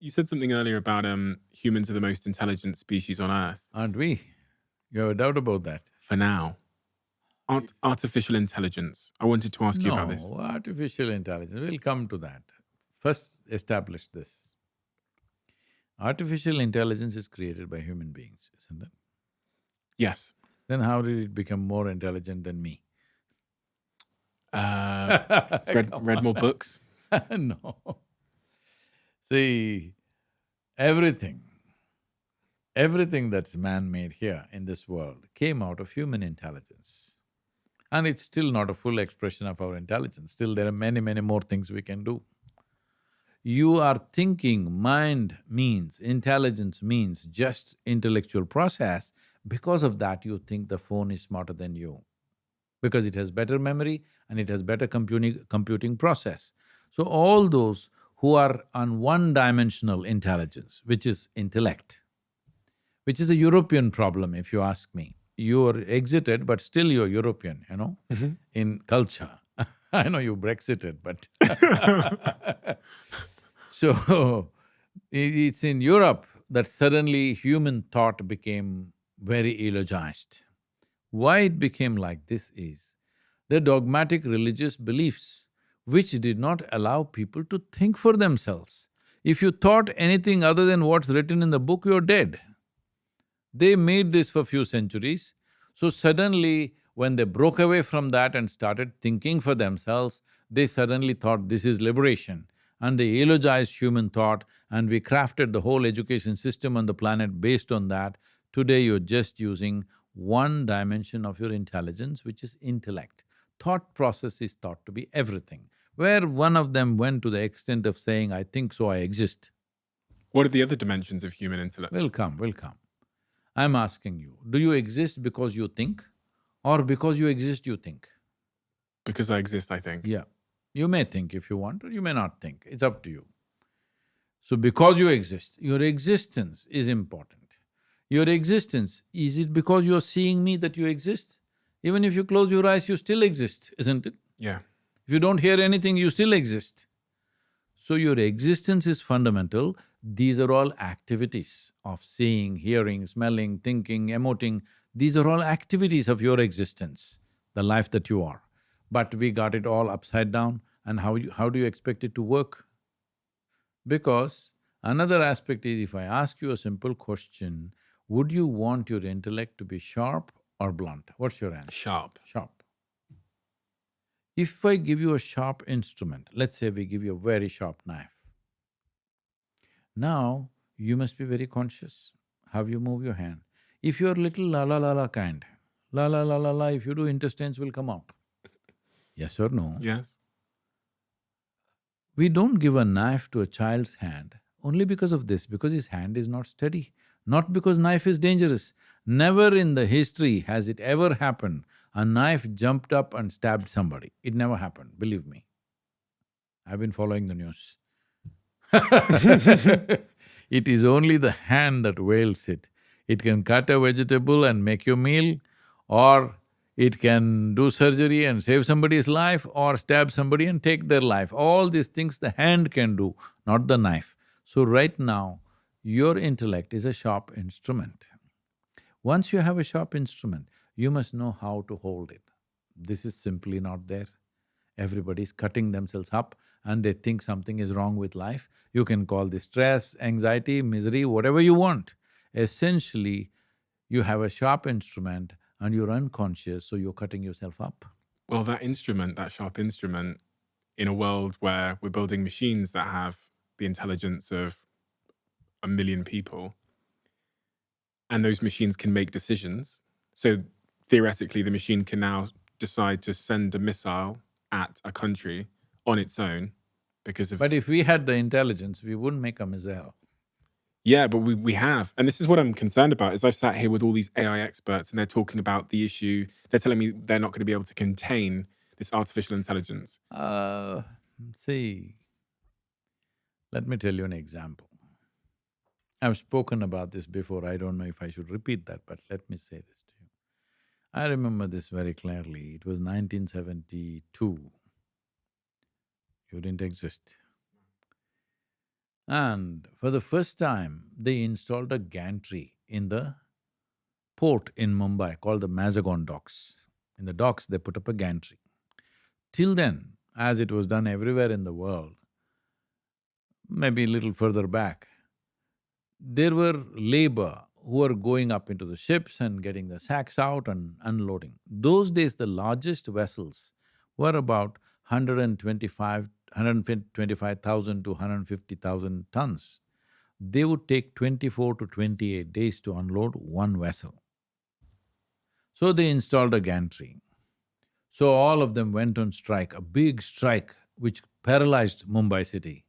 B: You said something earlier about humans are the most intelligent species on Earth.
A: Aren't we? You have a doubt about that?
B: For now. Artificial intelligence. I wanted to ask you about this.
A: No, artificial intelligence, we'll come to that. First establish this. Artificial intelligence is created by human beings, isn't it?
B: Yes.
A: Then how did it become more intelligent than me?
B: Read more books?
A: No. See, everything, everything that's man-made here in this world came out of human intelligence. And it's still not a full expression of our intelligence, still there are many, many more things we can do. You are thinking mind means, intelligence means just intellectual process, because of that you think the phone is smarter than you, because it has better memory and it has better computing process. So all those who are on one-dimensional intelligence, which is intellect, which is a European problem if you ask me. You're exited, but still you're European, in culture. I know you Brexited, but so it's in Europe that suddenly human thought became very eulogized. Why it became like this is the dogmatic religious beliefs which did not allow people to think for themselves. If you thought anything other than what's written in the book, you're dead. They made this for few centuries, so suddenly when they broke away from that and started thinking for themselves, they suddenly thought this is liberation, and they eulogized human thought, and we crafted the whole education system on the planet based on that. Today you're just using one dimension of your intelligence, which is intellect. Thought process is thought to be everything, where one of them went to the extent of saying, I think so, I exist.
B: What are the other dimensions of human intellect?
A: Will come, will come. I'm asking you, do you exist because you think, or because you exist you think?
B: Because I exist, I think.
A: Yeah. You may think if you want, or you may not think, it's up to you. So because you exist, your existence is important. Your existence, is it because you're seeing me that you exist? Even if you close your eyes, you still exist, isn't it?
B: Yeah.
A: If you don't hear anything, you still exist. So your existence is fundamental. These are all activities of seeing, hearing, smelling, thinking, emoting. These are all activities of your existence, the life that you are. But we got it all upside down, and how do you expect it to work? Because another aspect is, if I ask you a simple question, would you want your intellect to be sharp or blunt? What's your answer?
B: Sharp.
A: Sharp. If I give you a sharp instrument, let's say we give you a very sharp knife, now you must be very conscious how you move your hand. If you're little la kind, la, if you do, intestines will come out. Yes or no?
B: Yes.
A: We don't give a knife to a child's hand only because of this, because his hand is not steady, not because knife is dangerous. Never in the history has it ever happened a knife jumped up and stabbed somebody. It never happened, believe me. I've been following the news. It is only the hand that wields it. It can cut a vegetable and make you meal, or it can do surgery and save somebody's life, or stab somebody and take their life. All these things the hand can do, not the knife. So right now, your intellect is a sharp instrument. Once you have a sharp instrument, you must know how to hold it. This is simply not there. Everybody's cutting themselves up and they think something is wrong with life. You can call this stress, anxiety, misery, whatever you want. Essentially, you have a sharp instrument and you're unconscious, so you're cutting yourself up.
B: Well, that instrument, that sharp instrument, in a world where we're building machines that have the intelligence of 1 million people, and those machines can make decisions, so theoretically the machine can now decide to send a missile at a country on its own because of…
A: But if we had the intelligence, we wouldn't make a missile.
B: Yeah, but we have. And this is what I'm concerned about, is I've sat here with all these AI experts and they're talking about the issue. They're telling me they're not going to be able to contain this artificial intelligence.
A: See, let me tell you an example. I've spoken about this before, I don't know if I should repeat that, but let me say this to you. I remember this very clearly. It was 1972. You didn't exist. And for the first time, they installed a gantry in the port in Mumbai called the Mazagon docks. In the docks, they put up a gantry. Till then, as it was done everywhere in the world, maybe a little further back, there were labor who were going up into the ships and getting the sacks out and unloading. Those days, the largest vessels were about 125, 125,000 to 150,000 tons. They would take 24 to 28 days to unload one vessel. So they installed a gantry. So all of them went on strike, a big strike which paralyzed Mumbai city.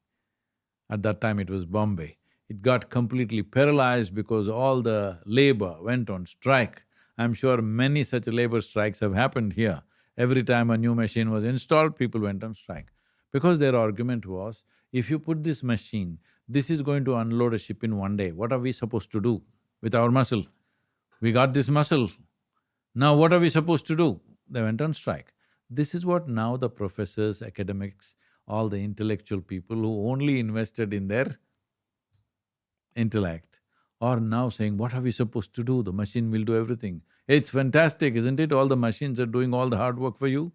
A: At that time it was Bombay. It got completely paralyzed because all the labor went on strike. I'm sure many such labor strikes have happened here. Every time a new machine was installed, people went on strike. Because their argument was, if you put this machine, this is going to unload a ship in one day, what are we supposed to do with our muscle? We got this muscle, now what are we supposed to do? They went on strike. This is what now the professors, academics, all the intellectual people who only invested in their intellect are now saying, what are we supposed to do? The machine will do everything. It's fantastic, isn't it? All the machines are doing all the hard work for you.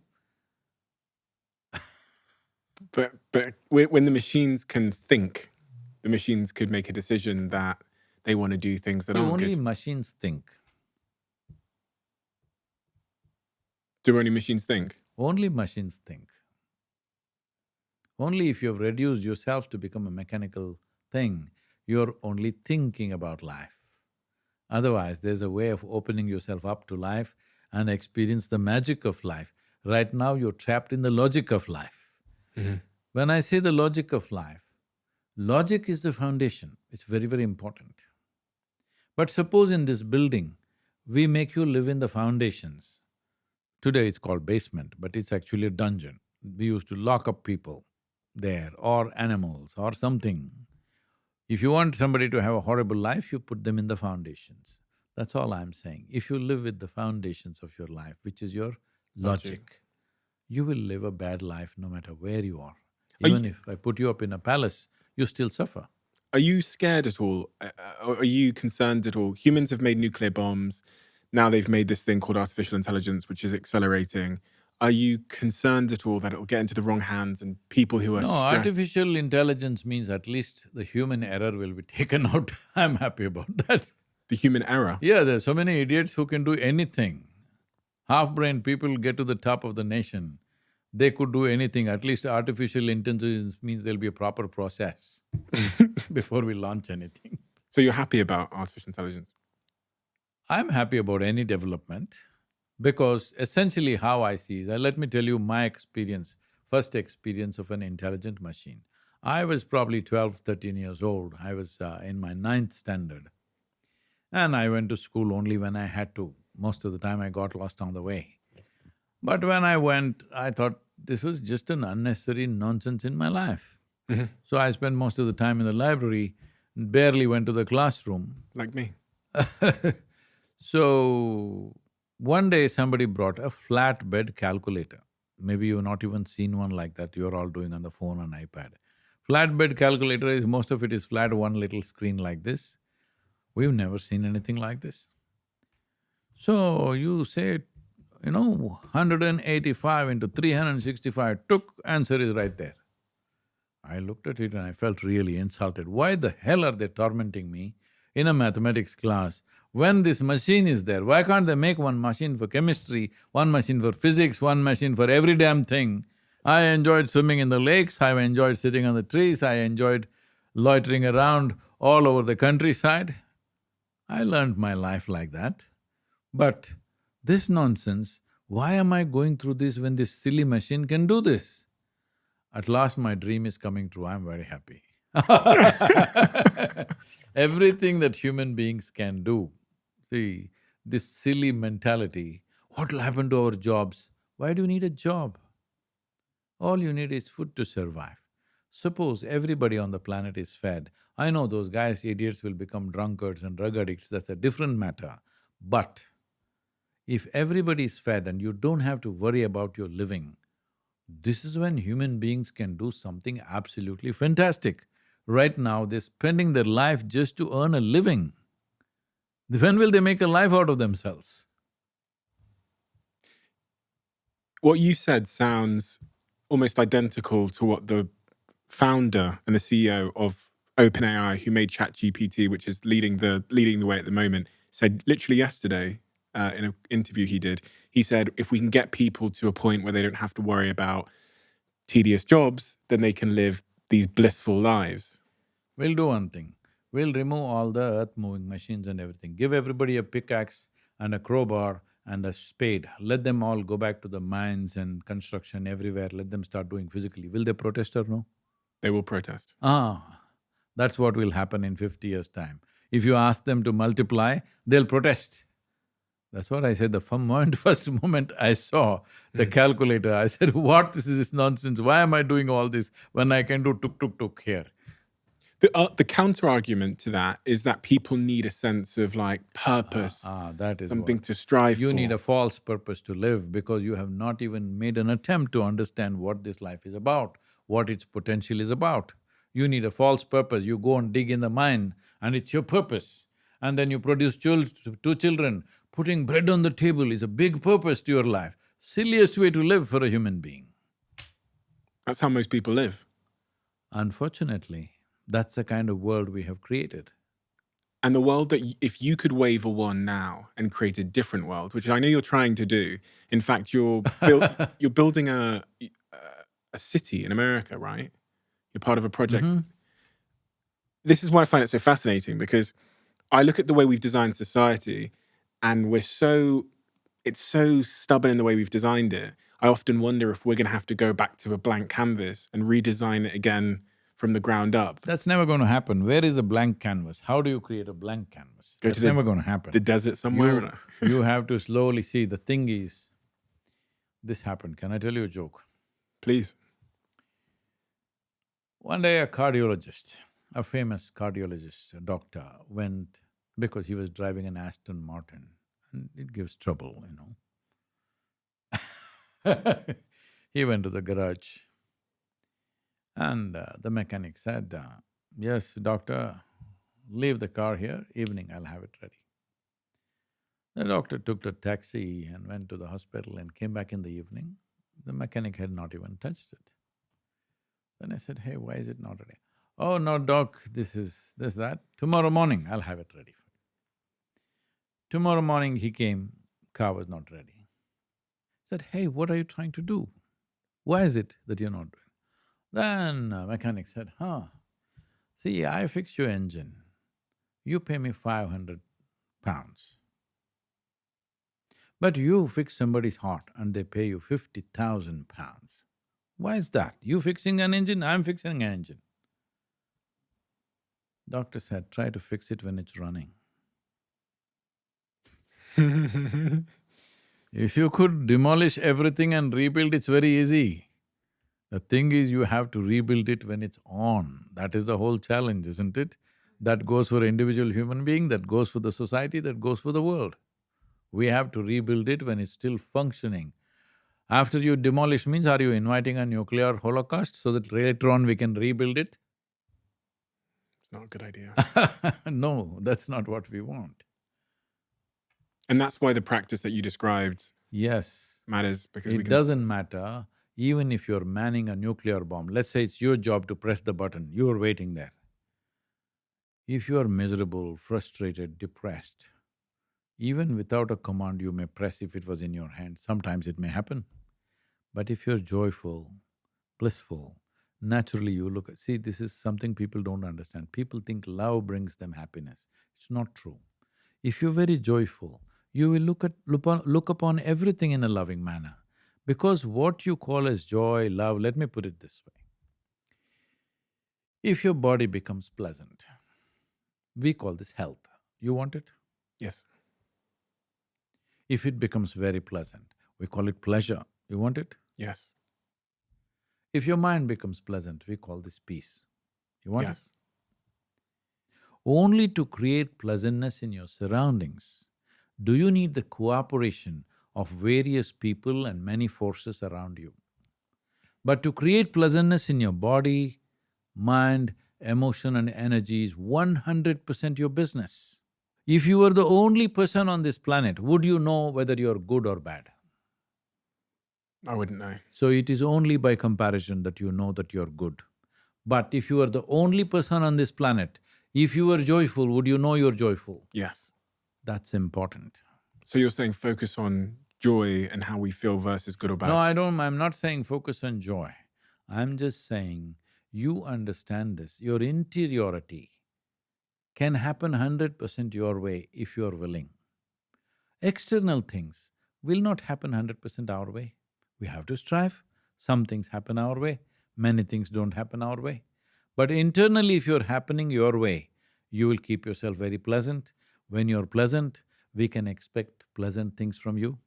B: But when the machines can think, the machines could make a decision that they want to do things that aren't
A: Only
B: good.
A: machines think.
B: Do only machines think?
A: Only machines think. Only if you've reduced yourself to become a mechanical thing, you're only thinking about life. Otherwise, there's a way of opening yourself up to life and experience the magic of life. Right now, you're trapped in the logic of life. When I say the logic of life, logic is the foundation, it's very, very important. But suppose in this building, we make you live in the foundations. Today it's called basement, but it's actually a dungeon. We used to lock up people there, or animals, or something. If you want somebody to have a horrible life, you put them in the foundations. That's all I'm saying. If you live with the foundations of your life, which is your logic, you will live a bad life no matter where you are. Even if I put you up in a palace, you still suffer.
B: Are you scared at all? Are you concerned at all? Humans have made nuclear bombs. Now they've made this thing called artificial intelligence, which is accelerating. Are you concerned at all that it'll get into the wrong hands and people who are
A: No,
B: stressed?
A: artificial intelligence means at least the human error will be taken out. I'm happy about that.
B: The human error?
A: Yeah, there's so many idiots who can do anything. Half-brained people get to the top of the nation. They could do anything. At least artificial intelligence means there'll be a proper process before we launch anything.
B: So you're happy about artificial intelligence?
A: I'm happy about any development because essentially how I see is, let me tell you my experience, first experience of an intelligent machine. I was probably 12, 13 years old. I was in my 9th standard. And I went to school only when I had to. Most of the time I got lost on the way. But when I went, I thought this was just an unnecessary nonsense in my life. So I spent most of the time in the library, barely went to the classroom.
B: Like me?
A: So, one day somebody brought a flatbed calculator. Maybe you've not even seen one like that, you're all doing on the phone and iPad. Flatbed calculator is… most of it is flat, one little screen like this. We've never seen anything like this. So, you say, 185 into 365, answer is right there. I looked at it and I felt really insulted. Why the hell are they tormenting me in a mathematics class when this machine is there? Why can't they make one machine for chemistry, one machine for physics, one machine for every damn thing? I enjoyed swimming in the lakes, I enjoyed sitting on the trees, I enjoyed loitering around all over the countryside. I learned my life like that. But this nonsense, why am I going through this when this silly machine can do this? At last my dream is coming true, I'm very happy. Everything that human beings can do. See, this silly mentality, what will happen to our jobs? Why do you need a job? All you need is food to survive. Suppose everybody on the planet is fed. I know those guys, idiots, will become drunkards and drug addicts, that's a different matter. But if everybody is fed and you don't have to worry about your living, this is when human beings can do something absolutely fantastic. Right now, they're spending their life just to earn a living. When will they make a life out of themselves?
B: What you said sounds almost identical to what the founder and the CEO of OpenAI, who made ChatGPT, which is leading the way at the moment, said literally yesterday in an interview he did. He said, if we can get people to a point where they don't have to worry about tedious jobs, then they can live these blissful lives.
A: We'll do one thing. We'll remove all the earth-moving machines and everything. Give everybody a pickaxe and a crowbar and a spade. Let them all go back to the mines and construction everywhere. Let them start doing physically. Will they protest or no?
B: They will protest.
A: That's what will happen in 50 years' time. If you ask them to multiply, they'll protest. That's what I said the first moment I saw the calculator, I said, what is this nonsense? Why am I doing all this when I can do tuk here?
B: The counter-argument to that is that people need a sense of like purpose,
A: that is
B: something
A: what.
B: to strive for.
A: You need a false purpose to live because you have not even made an attempt to understand what this life is about, what its potential is about. You need a false purpose. You go and dig in the mine and it's your purpose. And then you produce two children. Putting bread on the table is a big purpose to your life. Silliest way to live for a human being.
B: That's how most people live.
A: Unfortunately, that's the kind of world we have created.
B: And the world that if you could wave a wand now and create a different world, which I know you're trying to do. In fact, you're building a city in America, right? You're part of a project. This is why I find it so fascinating, because I look at the way we've designed society and it's so stubborn in the way we've designed it. I often wonder if we're going to have to go back to a blank canvas and redesign it again from the ground up.
A: That's never going to happen. Where is a blank canvas? How do you create a blank canvas? That's never going to happen.
B: The desert somewhere?
A: You have to slowly see. The thing is, this happened. Can I tell you a joke?
B: Please.
A: One day a cardiologist, a famous cardiologist, a doctor, went because he was driving an Aston Martin and it gives trouble, He went to the garage and the mechanic said, yes, doctor, leave the car here, evening I'll have it ready. The doctor took the taxi and went to the hospital and came back in the evening. The mechanic had not even touched it. Then I said, hey, why is it not ready? Oh, no, doc, this, that. Tomorrow morning, I'll have it ready for you. Tomorrow morning he came, car was not ready. I said, hey, what are you trying to do? Why is it that you're not doing? Then mechanic said, see, I fix your engine, you pay me 500 pounds. But you fix somebody's heart and they pay you 50,000 pounds. Why is that? You fixing an engine, I'm fixing an engine. Doctor said, try to fix it when it's running. If you could demolish everything and rebuild, it's very easy. The thing is, you have to rebuild it when it's on. That is the whole challenge, isn't it? That goes for an individual human being, that goes for the society, that goes for the world. We have to rebuild it when it's still functioning. After you demolish means, are you inviting a nuclear holocaust so that later on we can rebuild it?
B: It's not a good idea.
A: No, that's not what we want.
B: And that's why the practice that you described matters, because
A: it doesn't matter even if you're manning a nuclear bomb. Let's say it's your job to press the button, you're waiting there. If you're miserable, frustrated, depressed, even without a command you may press if it was in your hand, sometimes it may happen. But if you're joyful, blissful, naturally you look… See, this is something people don't understand. People think love brings them happiness. It's not true. If you're very joyful, you will look upon everything in a loving manner. Because what you call as joy, love, let me put it this way. If your body becomes pleasant, we call this health. You want it?
B: Yes.
A: If it becomes very pleasant, we call it pleasure. You want it?
B: Yes.
A: If your mind becomes pleasant, we call this peace. You want it?
B: Yes.
A: Only to create pleasantness in your surroundings do you need the cooperation of various people and many forces around you. But to create pleasantness in your body, mind, emotion and energy is 100% your business. If you were the only person on this planet, would you know whether you're good or bad?
B: I wouldn't know.
A: So it is only by comparison that you know that you're good. But if you were the only person on this planet, if you were joyful, would you know you're joyful?
B: Yes.
A: That's important.
B: So you're saying focus on joy and how we feel versus good or bad?
A: No, I'm not saying focus on joy. I'm just saying, you understand this, your interiority can happen 100% your way if you're willing. External things will not happen 100% our way. We have to strive. Some things happen our way, many things don't happen our way. But internally, if you're happening your way, you will keep yourself very pleasant. When you're pleasant, we can expect pleasant things from you.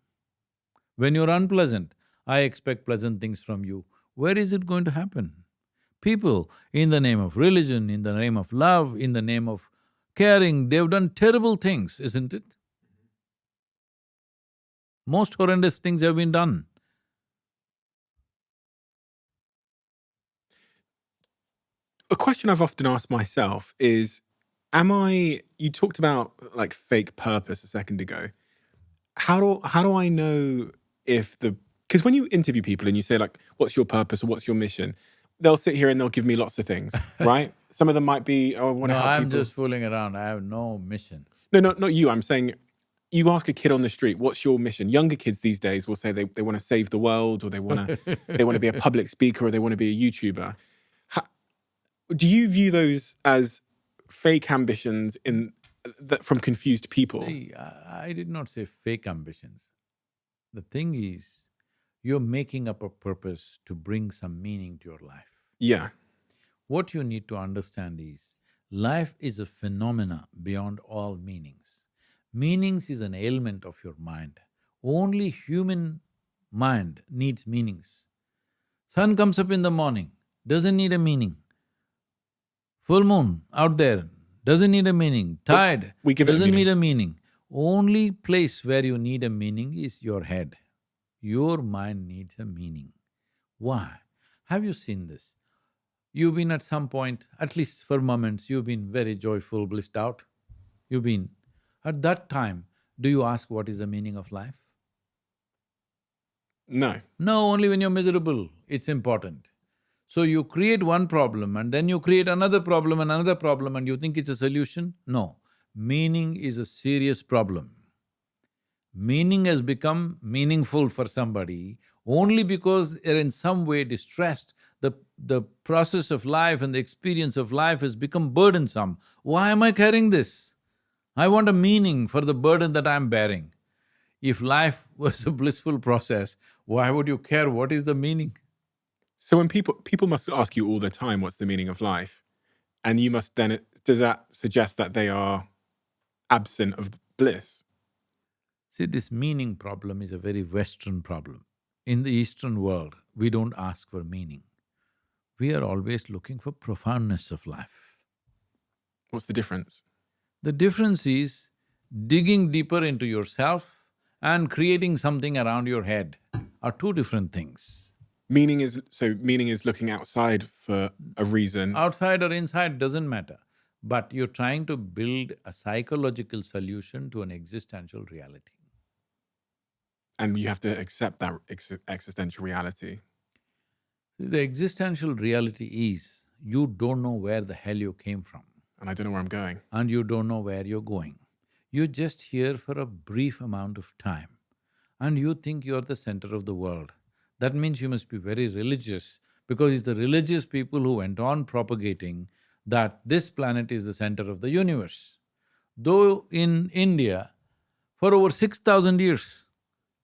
A: When you're unpleasant, I expect pleasant things from you. Where is it going to happen? People, in the name of religion, in the name of love, in the name of caring, they've done terrible things, isn't it? Most horrendous things have been done.
B: A question I've often asked myself is, you talked about like fake purpose a second ago. How do I know if because when you interview people and you say like, what's your purpose or what's your mission? They'll sit here and they'll give me lots of things, right? Some of them might be, oh, I want to
A: No,
B: help
A: I'm
B: people.
A: just fooling around, I have no mission.
B: No, not you. I'm saying you ask a kid on the street, what's your mission? Younger kids these days will say they want to save the world, or they want to be a public speaker, or they want to be a YouTuber. Do you view those as fake ambitions from confused people?
A: See, I did not say fake ambitions. The thing is, you're making up a purpose to bring some meaning to your life.
B: Yeah.
A: What you need to understand is, life is a phenomena beyond all meanings. Meanings is an ailment of your mind. Only human mind needs meanings. Sun comes up in the morning, doesn't need a meaning. Full moon out there, doesn't need a meaning. Tide
B: we give it a
A: doesn't
B: meaning.
A: need a meaning. Only place where you need a meaning is your head. Your mind needs a meaning. Why? Have you seen this? You've been at some point, at least for moments, you've been very joyful, blissed out. You've been… At that time, do you ask what is the meaning of life?
B: No.
A: No, only when you're miserable, it's important. So you create one problem and then you create another problem and you think it's a solution? No. Meaning is a serious problem. Meaning has become meaningful for somebody only because they're in some way distressed. The process of life and the experience of life has become burdensome. Why am I carrying this? I want a meaning for the burden that I'm bearing. If life was a blissful process, why would you care what is the meaning?
B: So when people must ask you all the time, what's the meaning of life? And you must then, does that suggest that they are absent of bliss?
A: See, this meaning problem is a very Western problem. In the Eastern world, we don't ask for meaning. We are always looking for profoundness of life.
B: What's the difference?
A: The difference is digging deeper into yourself and creating something around your head are two different things.
B: Meaning is looking outside for a reason.
A: Outside or inside doesn't matter, but you're trying to build a psychological solution to an existential reality.
B: And you have to accept that existential reality.
A: See, the existential reality is, you don't know where the hell you came from.
B: And I don't know where I'm going.
A: And you don't know where you're going. You're just here for a brief amount of time and you think you're the center of the world. That means you must be very religious, because it's the religious people who went on propagating that this planet is the center of the universe. Though in India, for over 6,000 years,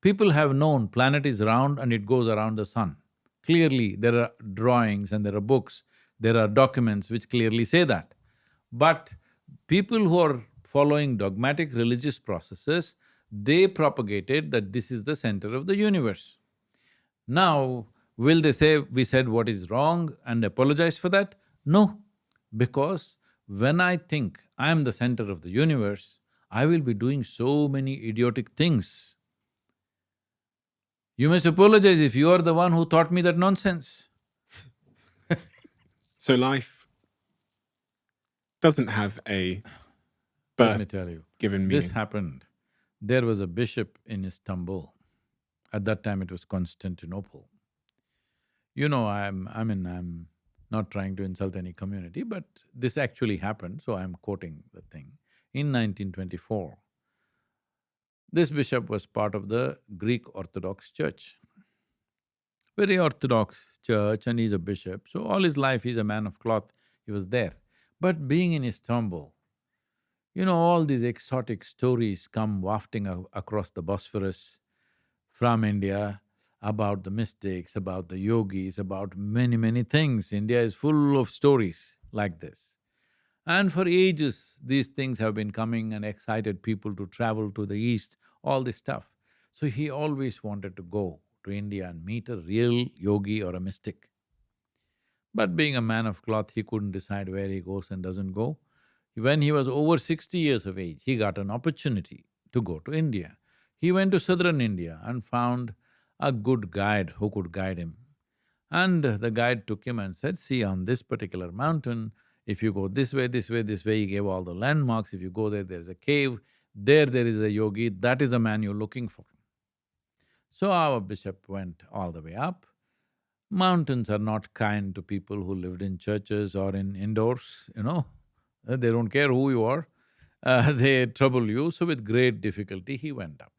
A: people have known planet is round and it goes around the sun. Clearly, there are drawings and there are books, there are documents which clearly say that. But people who are following dogmatic religious processes, they propagated that this is the center of the universe. Now, will they say we said what is wrong and apologize for that? No, because when I think I am the center of the universe, I will be doing so many idiotic things. You must apologize if you are the one who taught me that nonsense.
B: So life doesn't have a
A: Let me
B: birth
A: tell you,
B: given
A: this
B: meaning.
A: happened. There was a bishop in Istanbul. At that time it was Constantinople. You know, I'm not trying to insult any community, but this actually happened, so I'm quoting the thing. In 1924, this bishop was part of the Greek Orthodox Church. very orthodox church, and he's a bishop, so all his life he's a man of cloth, he was there. But being in Istanbul, all these exotic stories come wafting across the Bosphorus from India about the mystics, about the yogis, about many, many things. India is full of stories like this. And for ages, these things have been coming and excited people to travel to the east, all this stuff. So he always wanted to go to India and meet a real yogi or a mystic. But being a man of cloth, he couldn't decide where he goes and doesn't go. When he was over 60 years of age, he got an opportunity to go to India. He went to southern India and found a good guide who could guide him. And the guide took him and said, see, on this particular mountain, if you go this way, this way, this way, he gave all the landmarks. If you go there, there's a cave, there is a yogi, that is the man you're looking for. So our bishop went all the way up. Mountains are not kind to people who lived in churches or in indoors. They don't care who you are, they trouble you, so with great difficulty he went up.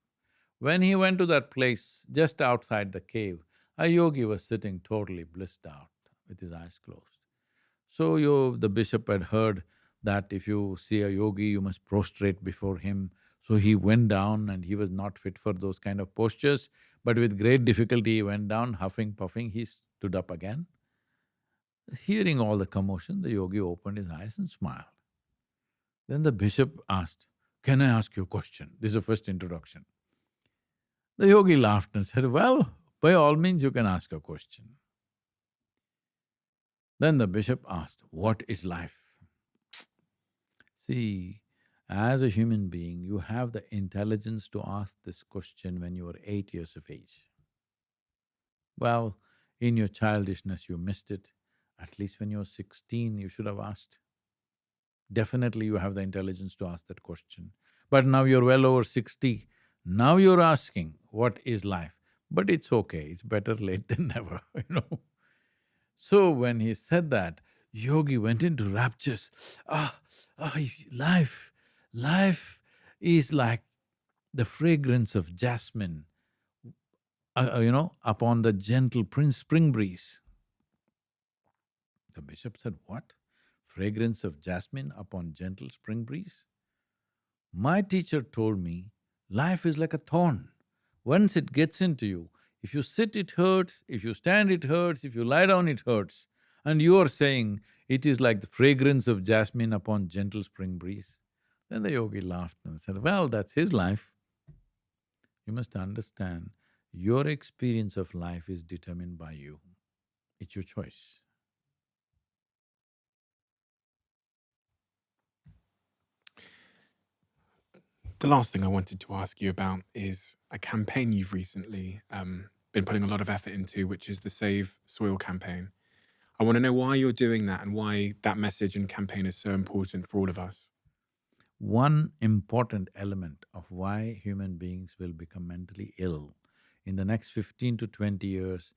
A: When he went to that place, just outside the cave, a yogi was sitting totally blissed out with his eyes closed. So the bishop had heard that if you see a yogi, you must prostrate before him. So he went down and he was not fit for those kind of postures, but with great difficulty he went down, huffing, puffing, he stood up again. Hearing all the commotion, the yogi opened his eyes and smiled. Then the bishop asked, can I ask you a question? This is the first introduction. The yogi laughed and said, well, by all means you can ask a question. Then the bishop asked, what is life? See, as a human being, you have the intelligence to ask this question when you were 8 years of age. Well, in your childishness you missed it. At least when you were 16, you should have asked. Definitely you have the intelligence to ask that question. But now you're well over 60, now you're asking, what is life? But it's okay, it's better late than never. So when he said that, yogi went into raptures. Life is like the fragrance of jasmine, upon the gentle spring breeze. The bishop said, what? Fragrance of jasmine upon gentle spring breeze? My teacher told me, life is like a thorn. Once it gets into you, if you sit it hurts, if you stand it hurts, if you lie down it hurts. And you are saying it is like the fragrance of jasmine upon gentle spring breeze. Then the yogi laughed and said, well, that's his life. You must understand, your experience of life is determined by you. It's your choice.
B: The last thing I wanted to ask you about is a campaign you've recently been putting a lot of effort into, which is the Save Soil campaign. I want to know why you're doing that and why that message and campaign is so important for all of us.
A: One important element of why human beings will become mentally ill in the next 15 to 20 years,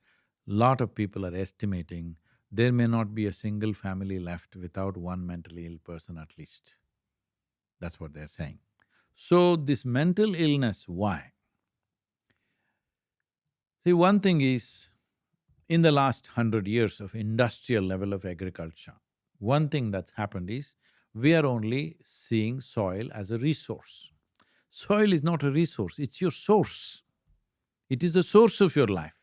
A: lot of people are estimating there may not be a single family left without one mentally ill person at least. That's what they're saying. So this mental illness, why? See, one thing is, in the last 100 years of industrial level of agriculture, one thing that's happened is, we are only seeing soil as a resource. Soil is not a resource, it's your source. It is the source of your life.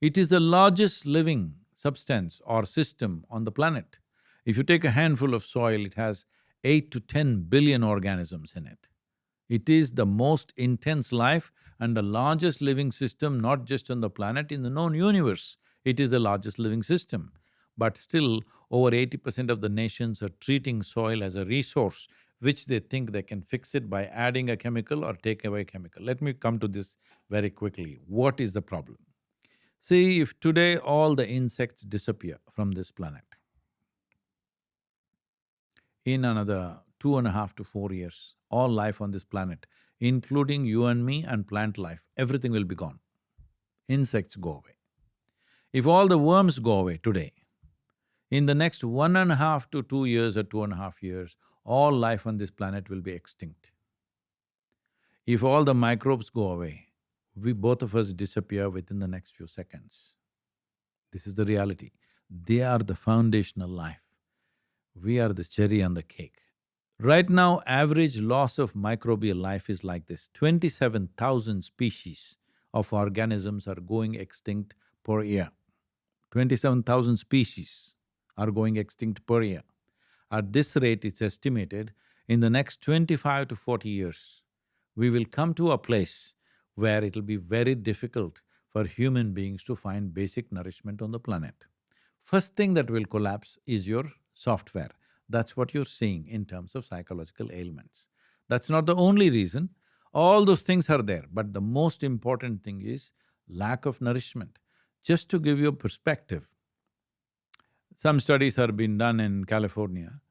A: It is the largest living substance or system on the planet. If you take a handful of soil, it has 8 to 10 billion organisms in it. It is the most intense life and the largest living system, not just on the planet, in the known universe. It is the largest living system. But still, over 80% of the nations are treating soil as a resource, which they think they can fix it by adding a chemical or take away a chemical. Let me come to this very quickly. What is the problem? See, if today all the insects disappear from this planet, in another 2.5 to 4 years, all life on this planet, including you and me and plant life, everything will be gone. Insects go away. If all the worms go away today, in the next 1.5 to 2 years or 2.5 years, all life on this planet will be extinct. If all the microbes go away, we both of us disappear within the next few seconds. This is the reality. They are the foundational life. We are the cherry on the cake. Right now, average loss of microbial life is like this: 27,000 species of organisms are going extinct per year. 27,000 species are going extinct per year. At this rate, it's estimated in the next 25 to 40 years, we will come to a place where it'll be very difficult for human beings to find basic nourishment on the planet. First thing that will collapse is your software. That's what you're seeing in terms of psychological ailments. That's not the only reason. All those things are there, but the most important thing is lack of nourishment. Just to give you a perspective, some studies have been done in California.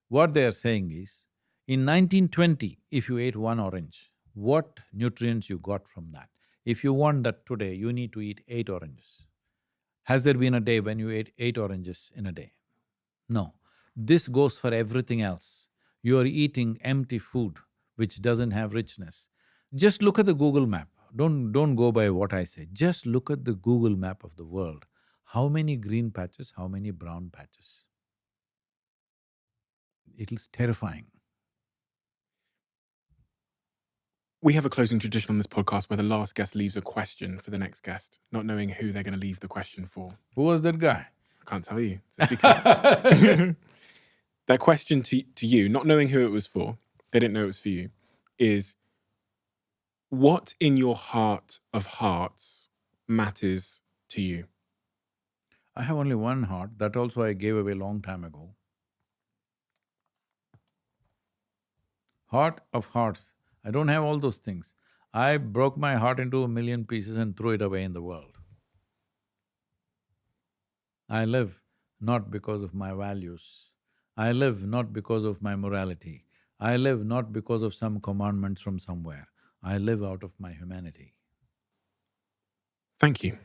A: What they are saying is, in 1920, if you ate one orange, what nutrients you got from that? If you want that today, you need to eat 8 oranges. Has there been a day when you ate 8 oranges in a day? No. This goes for everything else. You are eating empty food which doesn't have richness. Just look at the Google map. Don't go by what I say. Just look at the Google map of the world. How many green patches, how many brown patches? It is terrifying.
B: We have a closing tradition on this podcast where the last guest leaves a question for the next guest, not knowing who they're going to leave the question for.
A: Who was that guy?
B: I can't tell you. It's a secret. Their question to you, not knowing who it was for, they didn't know it was for you, is what in your heart of hearts matters to you?
A: I have only one heart, that also I gave away long time ago. Heart of hearts, I don't have all those things. I broke my heart into 1,000,000 pieces and threw it away in the world. I live not because of my values. I live not because of my morality. I live not because of some commandments from somewhere. I live out of my humanity.
B: Thank you.